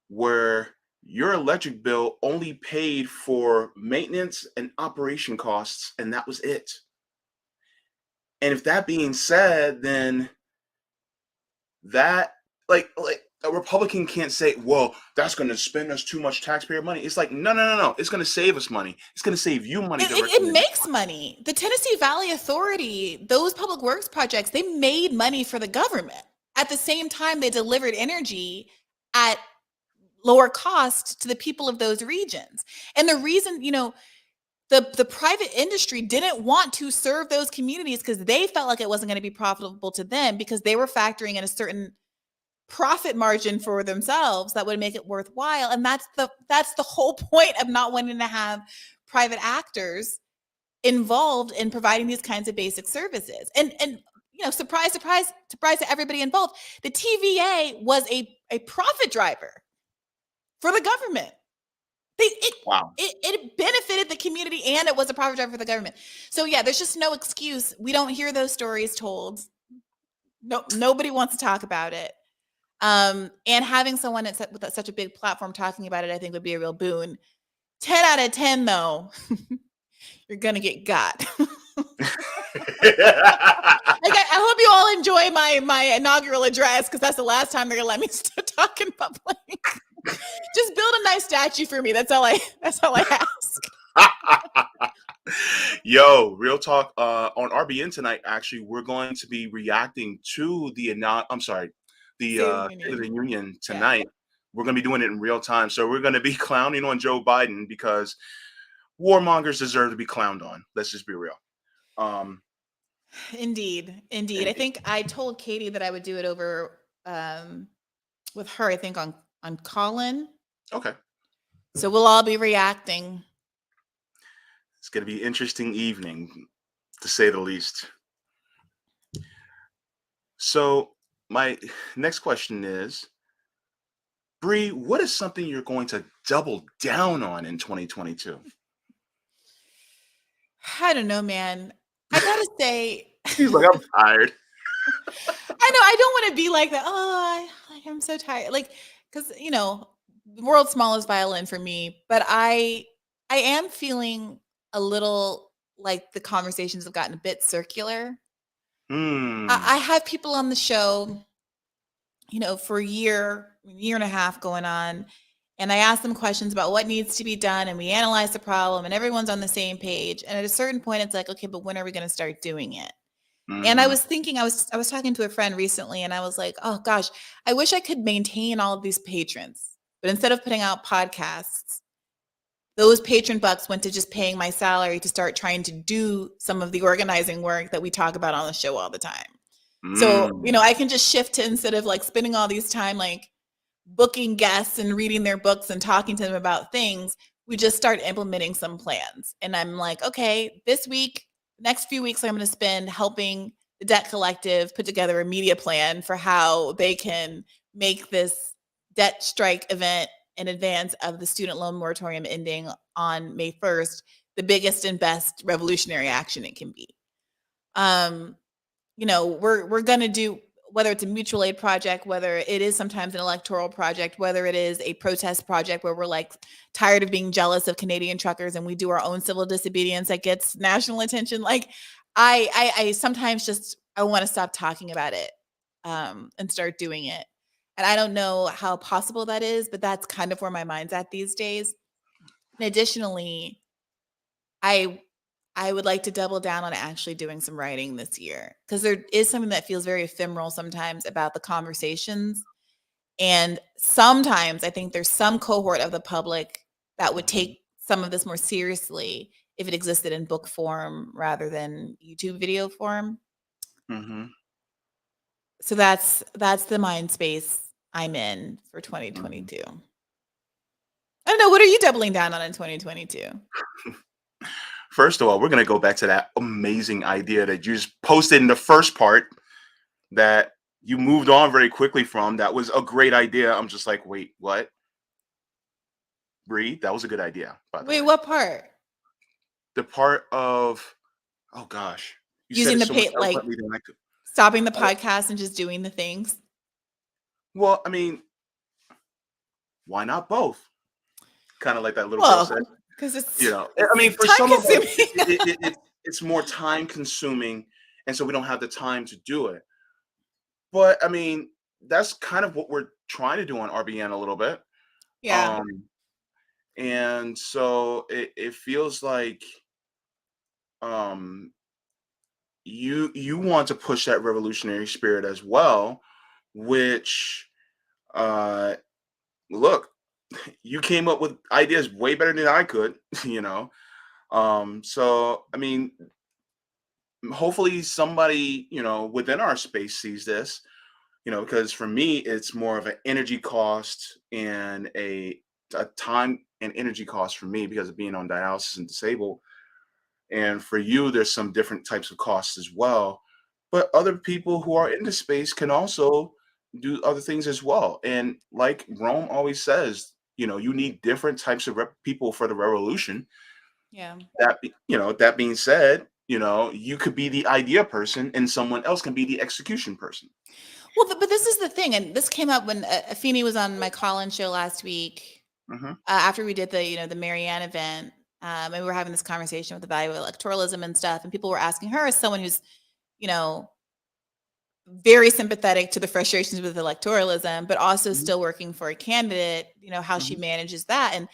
where your electric bill only paid for maintenance and operation costs and that was it? And if that being said, then that like a Republican can't say, well, that's going to spend us too much taxpayer money. It's like, no, no, no, no. It's going to save us money. It's going to save you money directly. It makes money. The Tennessee Valley Authority, those public works projects, they made money for the government. At the same time, they delivered energy at lower cost to the people of those regions. And the reason, the private industry didn't want to serve those communities because they felt like it wasn't going to be profitable to them because they were factoring in a certain profit margin for themselves that would make it worthwhile. And that's the whole point of not wanting to have private actors involved in providing these kinds of basic services. And surprise, surprise, surprise to everybody involved, the TVA was a profit driver for the government. Wow. It benefited the community and it was a profit driver for the government. So yeah, there's just no excuse. We don't hear those stories told. No, nobody wants to talk about it. And having someone with such a big platform talking about it, I think would be a real boon. 10 out of 10 though, you're going to get got. I hope you all enjoy my inaugural address because that's the last time they're going to let me talk in public. Just build a nice statue for me. That's all I ask. Yo, real talk. On RBN tonight, actually, we're going to be reacting to the State of the Union tonight. Yeah. We're going to be doing it in real time. So we're going to be clowning on Joe Biden because warmongers deserve to be clowned on. Let's just be real. Indeed. I think I told Katie that I would do it over with her, I think on Colin. Okay. So we'll all be reacting. It's going to be an interesting evening, to say the least. So my next question is, Bree, what is something you're going to double down on in 2022? I don't know, man. I gotta say, he's like, I'm tired. I know I don't want to be like that. Oh, I'm so tired. Like, because the world's smallest violin for me, but I am feeling a little like the conversations have gotten a bit circular. I have people on the show, for a year and a half going on, and I ask them questions about what needs to be done, and we analyze the problem, and everyone's on the same page. And at a certain point, it's like, okay, but when are we going to start doing it? And I was thinking, I was talking to a friend recently, and I was like, oh gosh, I wish I could maintain all of these patrons, but instead of putting out podcasts, those patron bucks went to just paying my salary to start trying to do some of the organizing work that we talk about on the show all the time. So, I can just shift to, instead of like spending all these time like booking guests and reading their books and talking to them about things, we just start implementing some plans. And I'm like, okay, this week, next few weeks, I'm going to spend helping the Debt Collective put together a media plan for how they can make this debt strike event in advance of the student loan moratorium ending on May 1st, the biggest and best revolutionary action it can be. We're going to do, whether it's a mutual aid project, whether it is sometimes an electoral project, whether it is a protest project where we're like tired of being jealous of Canadian truckers and we do our own civil disobedience that gets national attention. Like I sometimes just, I want to stop talking about it and start doing it. And I don't know how possible that is, but that's kind of where my mind's at these days. And additionally, I would like to double down on actually doing some writing this year, because there is something that feels very ephemeral sometimes about the conversations. And sometimes I think there's some cohort of the public that would take some of this more seriously if it existed in book form rather than YouTube video form. So that's the mind space I'm in for Mhm. 2022. I don't know. What are you doubling down on in 2022? First of all, we're gonna go back to that amazing idea that you just posted in the first part that you moved on very quickly from. That was a great idea. I'm just like, wait, what? Bree, that was a good idea, by the Wait, way. what part? The part of, oh gosh, you said Using it the so much pay, like eloquently than I could. stopping the I don't- podcast and just doing the things. Well, I mean, why not both? Kind of like that little girl said. Well, because You it's know, I it's mean, for time some of us, consuming. it's more time consuming, and so we don't have the time to do it. But I mean, that's kind of what we're trying to do on RBN a little bit. Yeah. Um, and so it feels like um you want to push that revolutionary spirit as well, which uh look, you came up with ideas way better than I could, you know. So I mean, hopefully somebody, within our space sees this, because for me it's more of an energy cost and a time and energy cost for me because of being on dialysis and disabled. And for you, there's some different types of costs as well. But other people who are in the space can also do other things as well. And like Rome always says, you need different types of people for the revolution. Yeah. That being said, you could be the idea person and someone else can be the execution person. Well, but this is the thing, and this came up when Afeni was on my call-in show last week Hmm. after we did the Marianne event, and we were having this conversation with the value of electoralism and stuff, and people were asking her as someone who's you know very sympathetic to the frustrations with electoralism, but also Hmm. still working for a candidate, how she Hmm. manages that. And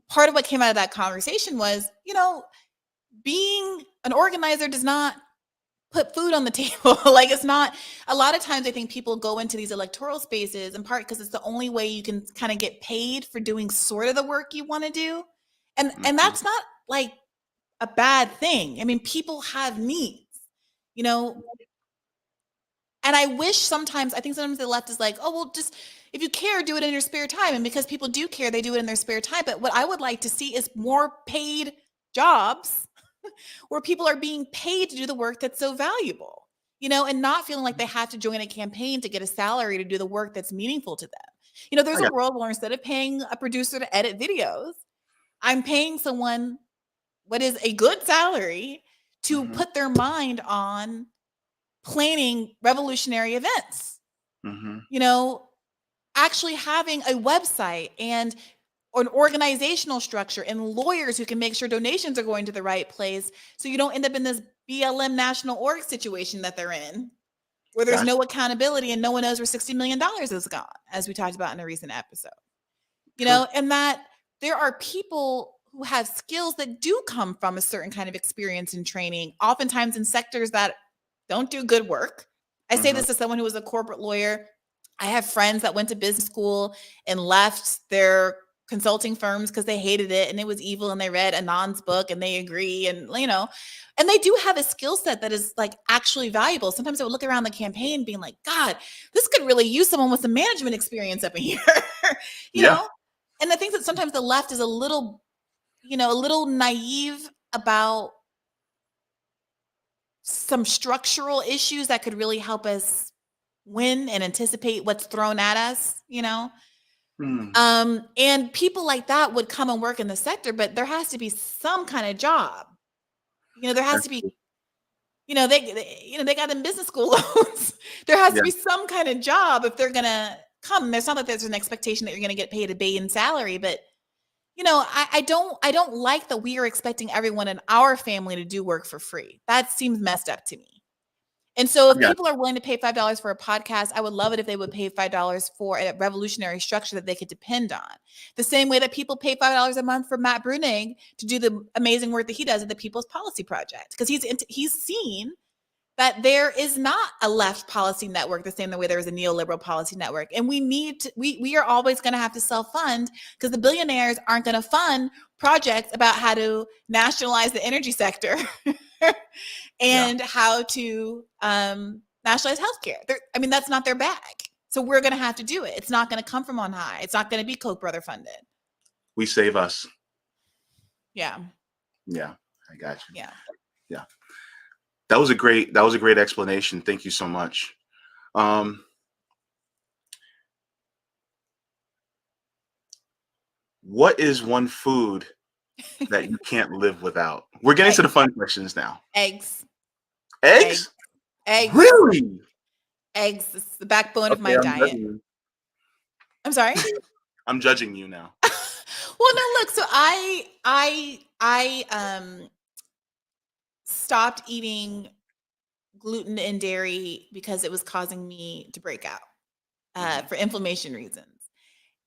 part of what came out of that conversation was, being an organizer does not put food on the table. Like it's not a lot of times I think people go into these electoral spaces in part because it's the only way you can kind of get paid for doing sort of the work you want to do. And Hmm. that's not like a bad thing. I mean, people have needs, you know, and I wish sometimes I think sometimes the left is like, oh well, just if you care, do it in your spare time. And because people do care, they do it in their spare time. But what I would like to see is more paid jobs where people are being paid to do the work that's so valuable, and not feeling like they have to join a campaign to get a salary to do the work that's meaningful to them. There's I a got. world where instead of paying a producer to edit videos, I'm paying someone what is a good salary to Hmm. put their mind on planning revolutionary events, Hmm. you know, actually having a website and an organizational structure and lawyers who can make sure donations are going to the right place so you don't end up in this BLM national org situation that they're in where there's That's no accountability and no one knows where $60 million is gone, as we talked about in a recent episode. true. And that there are people who have skills that do come from a certain kind of experience and training, oftentimes in sectors that don't do good work. I say Hmm. this as someone who was a corporate lawyer. I have friends that went to business school and left their consulting firms because they hated it and it was evil and they read Anand's book and they agree and they do have a skill set that is like actually valuable. Sometimes I would look around the campaign being like, God, this could really use someone with some management experience up in here, you Yeah. know? And I think that sometimes the left is a little naive about some structural issues that could really help us win and anticipate what's thrown at us. Mm. And people like that would come and work in the sector, but there has to be some kind of job. There has to be, That's- they got in business school loans. There has to yeah. be some kind of job if they're gonna come. There's not that there's an expectation that you're gonna get paid a base salary, but I don't like that we are expecting everyone in our family to do work for free. That seems messed up to me. And so if Yeah. people are willing to pay $5 for a podcast, I would love it if they would pay $5 for a revolutionary structure that they could depend on. The same way that people pay $5 a month for Matt Brunig to do the amazing work that he does at the People's Policy Project, because he's seen that there is not a left policy network the same way there is a neoliberal policy network. And we are always going to have to self-fund because the billionaires aren't going to fund projects about how to nationalize the energy sector Yeah. and how to nationalize healthcare. I mean, that's not their bag. So we're going to have to do it. It's not going to come from on high. It's not going to be Koch brother funded. We save us. Yeah. Yeah, I got you. Yeah. Yeah. That was a great explanation. Thank you so much. What is one food that you can't live without? We're getting to the fun questions now. Eggs. Eggs? Eggs. Really? Eggs. It's the backbone of my I'm diet. I'm sorry? I'm judging you now. Well, no, look, so I stopped eating gluten and dairy because it was causing me to break out for inflammation reasons.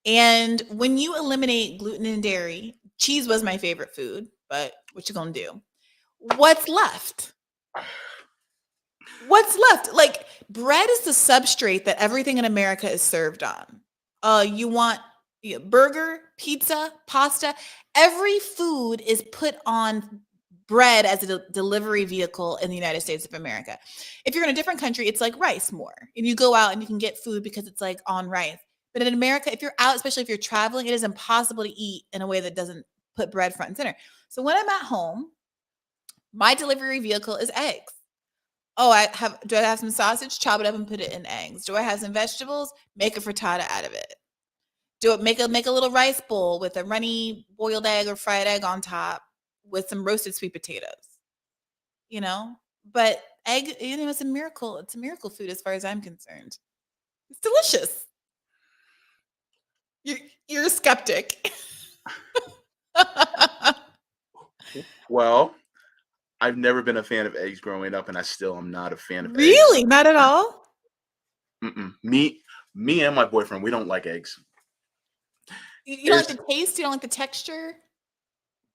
And when you eliminate gluten and dairy, cheese was my favorite food, but what you gonna do? What's left? What's left? Like, bread is the substrate that everything in America is served on. You want burger, pizza, pasta. Every food is put on bread as a delivery vehicle in the United States of America. If you're in a different country, it's like rice more. And you go out and you can get food because it's like on rice. But in America, if you're out, especially if you're traveling, it is impossible to eat in a way that doesn't put bread front and center. So when I'm at home, my delivery vehicle is eggs. Oh, do I have some sausage? Chop it up and put it in eggs. Do I have some vegetables? Make a frittata out of it. Do it make a little rice bowl with a runny boiled egg or fried egg on top with some roasted sweet potatoes. But egg, it's a miracle. It's a miracle food as far as I'm concerned. It's delicious. You're a skeptic. Well, I've never been a fan of eggs growing up, and I still am not a fan of eggs. Really? Not at all? Me and my boyfriend, we don't like eggs. You don't like the taste? You don't like the texture?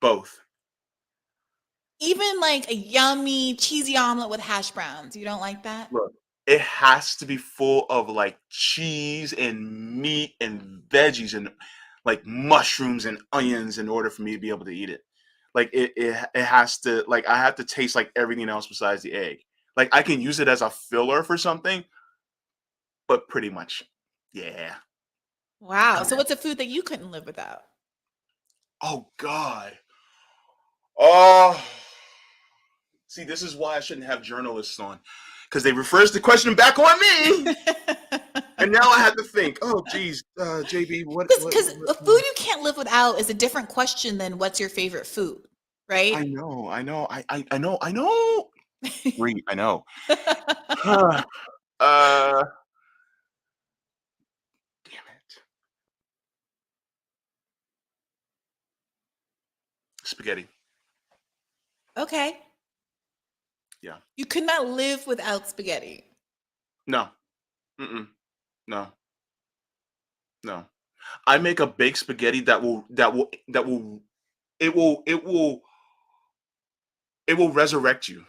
Both. Even like a yummy cheesy omelet with hash browns. You don't like that? Look, it has to be full of like cheese and meat and veggies and like mushrooms and onions in order for me to be able to eat it. Like it has to, like, I have to taste like everything else besides the egg. Like I can use it as a filler for something, but pretty much, yeah. Wow. So what's a food that you couldn't live without? Oh God. Oh, see, this is why I shouldn't have journalists on, because they refers the question back on me. And now I have to think, oh, geez, JB, what? Because a food you can't live without is a different question than what's your favorite food, right? I know. Wait, I know. Damn it. Spaghetti. Okay. Yeah. You could not live without spaghetti. No. No. I make a baked spaghetti that will resurrect you.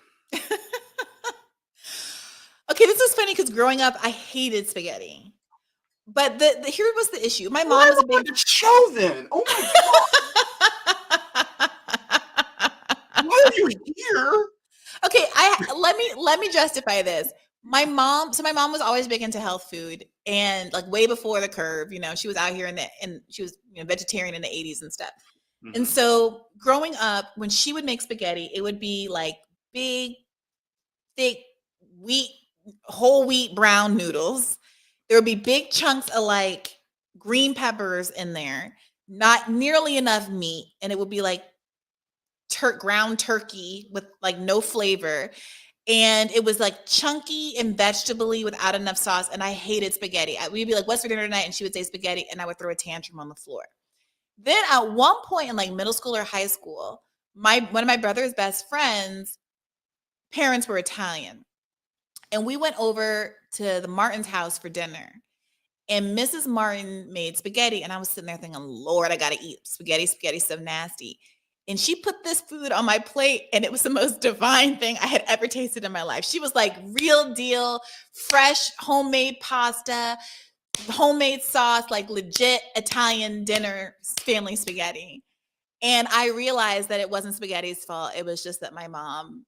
Okay, this is funny because growing up, I hated spaghetti. But here was the issue. My mom was a big show. Then, oh my God, why are you here? Okay, let me justify this. My mom was always big into health food, and like way before the curve, she was out here and she was vegetarian in the 80s and stuff. Mm-hmm. And so growing up, when she would make spaghetti, it would be like big, thick whole wheat brown noodles. There would be big chunks of like green peppers in there, not nearly enough meat, and it would be like ground turkey with like no flavor. And it was like chunky and vegetable-y without enough sauce. And I hated spaghetti. We'd be like, what's for dinner tonight? And she would say spaghetti. And I would throw a tantrum on the floor. Then at one point in like middle school or high school, one of my brother's best friends' parents were Italian. And we went over to the Martin's house for dinner. And Mrs. Martin made spaghetti. And I was sitting there thinking, Lord, I got to eat spaghetti. Spaghetti's so nasty. And she put this food on my plate, and it was the most divine thing I had ever tasted in my life. She was like, real deal, fresh, homemade pasta, homemade sauce, like legit Italian dinner, family spaghetti. And I realized that it wasn't spaghetti's fault. It was just that my mom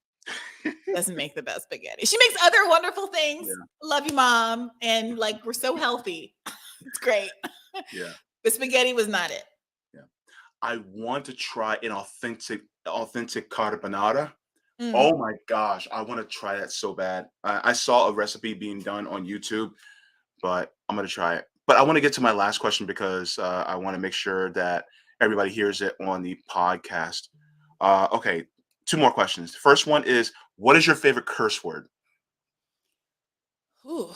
doesn't make the best spaghetti. She makes other wonderful things. Yeah. Love you, Mom. And like, we're so healthy. It's great. Yeah. The spaghetti was not it. Yeah. I want to try an authentic carbonara. Mm. Oh my gosh, I want to try that so bad. I saw a recipe being done on YouTube, but I'm gonna try it. But I want to get to my last question because I want to make sure that everybody hears it on the podcast. Okay, two more questions. First one is, what is your favorite curse word? Ooh.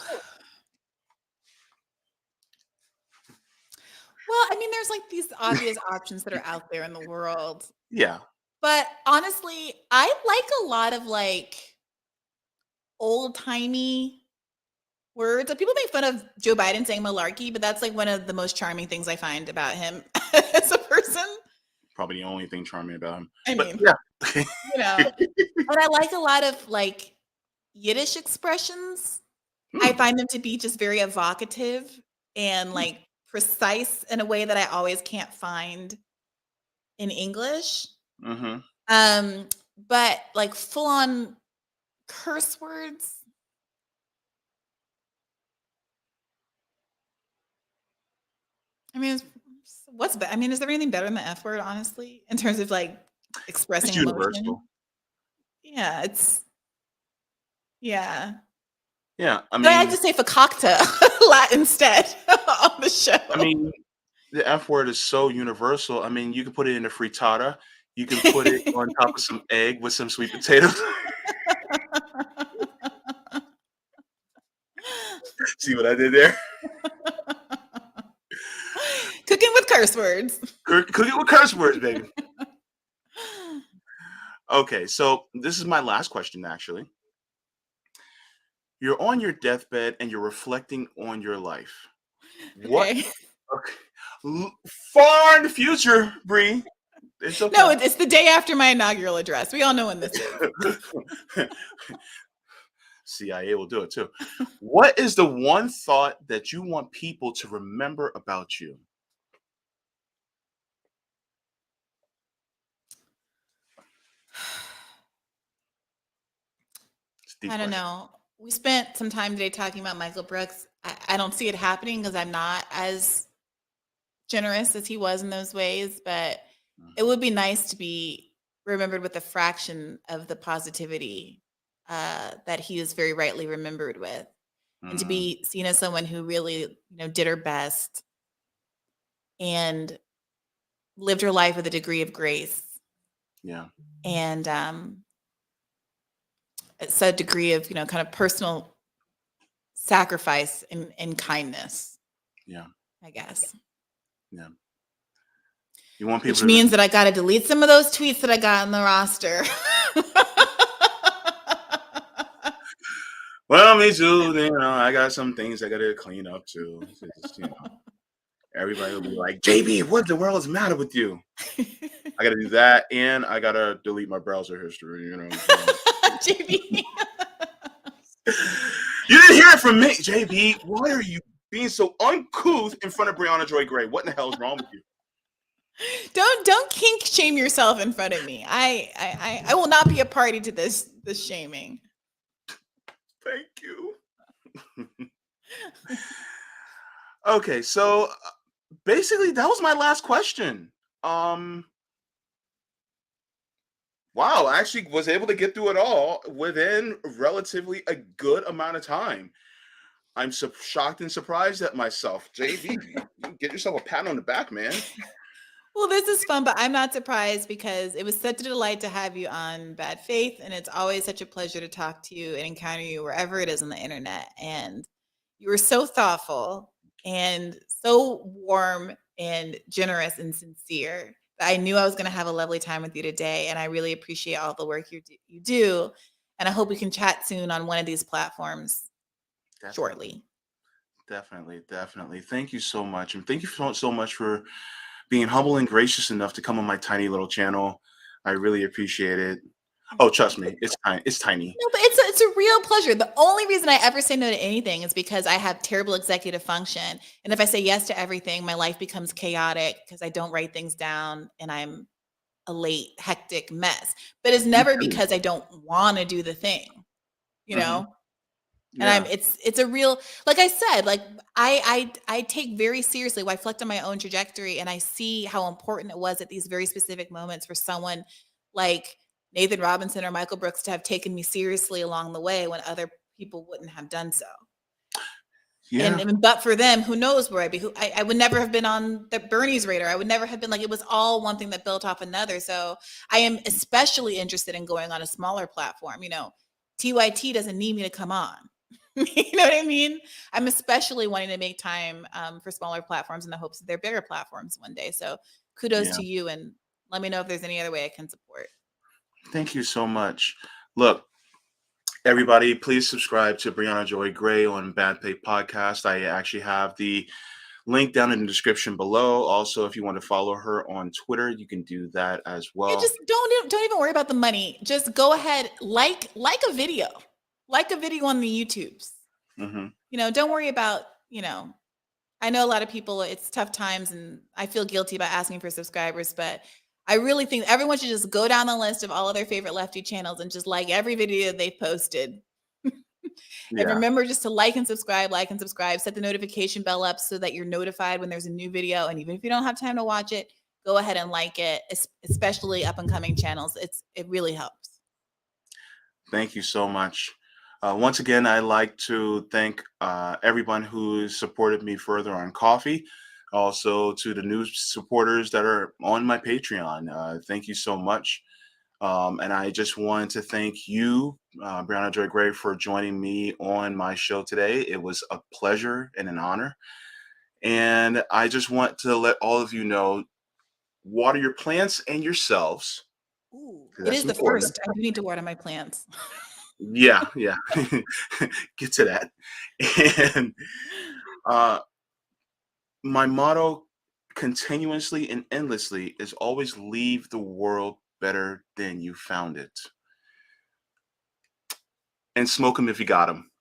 Well, I mean, there's like these obvious options that are out there in the world. Yeah. But honestly, I like a lot of like old timey words. Like, people make fun of Joe Biden saying malarkey, but that's like one of the most charming things I find about him as a person. Probably the only thing charming about him. I But mean, yeah. but I like a lot of like Yiddish expressions. I Hmm. find them to be just very evocative and like precise in a way that I always can't find in English. Mm-hmm. Um, but like full on curse words. I mean, I mean, is there anything better than the F word, honestly, in terms of like It's expressing emotion? universal. Yeah, yeah. Yeah. I But I like mean, to say fakakta a lot instead on the I show. mean, the F word is so universal. I mean, you can put it in a frittata. You can put it on top of some egg with some sweet potatoes. See what I did there? Cooking with curse words. Cook it with curse words, baby. Okay, so this is my last question, actually. You're on your deathbed and you're reflecting on your life. What? Okay. Okay. Far in the future, Bree. It's No, okay. it's the day after my inaugural address. We all know when this is. CIA will do it too. What is the one thought that you want people to remember about you? It's a deep I don't question. know. We spent some time today talking about Michael Brooks. I don't see it happening because I'm not as generous as he was in those ways, but it Mhm. would be nice to be remembered with a fraction of the positivity that he is very rightly remembered with, and to Mm, be seen as someone who really, did her best and lived her life with a degree of grace yeah, and it's a degree of, kind of personal sacrifice and kindness, yeah, I guess. yeah. You want people Which to. means that I got to delete some of those tweets that I got in the roster. Well, me too. I got some things I got to clean up too. It's just, everybody will be like, "JB, what the world is the matter with you?" I got to do that, and I got to delete my browser history. So. JB. You didn't hear it from me, JB. Why are you being so uncouth in front of Briahna Joy Gray? What in the hell is wrong with you? Don't kink shame yourself in front of me. I will not be a party to this shaming. Thank you. Okay, so basically that was my last question. Um, wow, I actually was able to get through it all within relatively a good amount of time. I'm shocked and surprised at myself. JB, you get yourself a pat on the back, man. Well, this is fun, but I'm not surprised because it was such a delight to have you on Bad Faith, and it's always such a pleasure to talk to you and encounter you wherever it is on the internet. And you were so thoughtful and so warm and generous and sincere that I knew I was going to have a lovely time with you today. And I really appreciate all the work you do. And I hope we can chat soon on one of these platforms Definitely, shortly. definitely. Thank you so much, and thank you so much for being humble and gracious enough to come on my tiny little channel. I really appreciate it. Oh, trust me, it's tiny. It's tiny. No, but it's a real pleasure. The only reason I ever say no to anything is because I have terrible executive function. And if I say yes to everything, my life becomes chaotic because I don't write things down and I'm a late, hectic mess. But it's Me never too. because I don't want to do the thing, you Hmm. know? And Yeah. it's a real, like I said, like I take very seriously. I reflect on my own trajectory, and I see how important it was at these very specific moments for someone like Nathan Robinson or Michael Brooks to have taken me seriously along the way when other people wouldn't have done so. Yeah. But for them, who knows where I'd be? I would never have been on the Bernie's radar. I would never have been, like, it was all one thing that built off another. So I am especially interested in going on a smaller platform. TYT doesn't need me to come on. You know what I mean? I'm especially wanting to make time for smaller platforms in the hopes that they're bigger platforms one day. So kudos Yeah. to you, and let me know if there's any other way I can support. Thank you so much. Look, everybody, please subscribe to Briahna Joy Gray on Bad Pay Podcast. I actually have the link down in the description below. Also, if you want to follow her on Twitter, you can do that as Yeah, well. just don't even worry about the money. Just go ahead, like a video. Like a video on the YouTubes. Hmm. Don't worry about, I know a lot of people, it's tough times, and I feel guilty about asking for subscribers, but I really think everyone should just go down the list of all of their favorite lefty channels and just like every video they've posted. And Yeah. remember just to like and subscribe, set the notification bell up so that you're notified when there's a new video. And even if you don't have time to watch it, go ahead and like it, especially up and coming channels. It really helps. Thank you so much. Once again, I'd like to thank everyone who supported me further on Coffee. Also, to the new supporters that are on my Patreon. Thank you so much. And I just wanted to thank you, Briahna Joy Gray, for joining me on my show today. It was a pleasure and an honor. And I just want to let all of you know, water your plants and yourselves, Ooh, 'cause it that's is the important. first. I do need to water my plants. Yeah, yeah. Get to that. And uh, my motto continuously and endlessly is always leave the world better than you found it. And smoke them if you got them.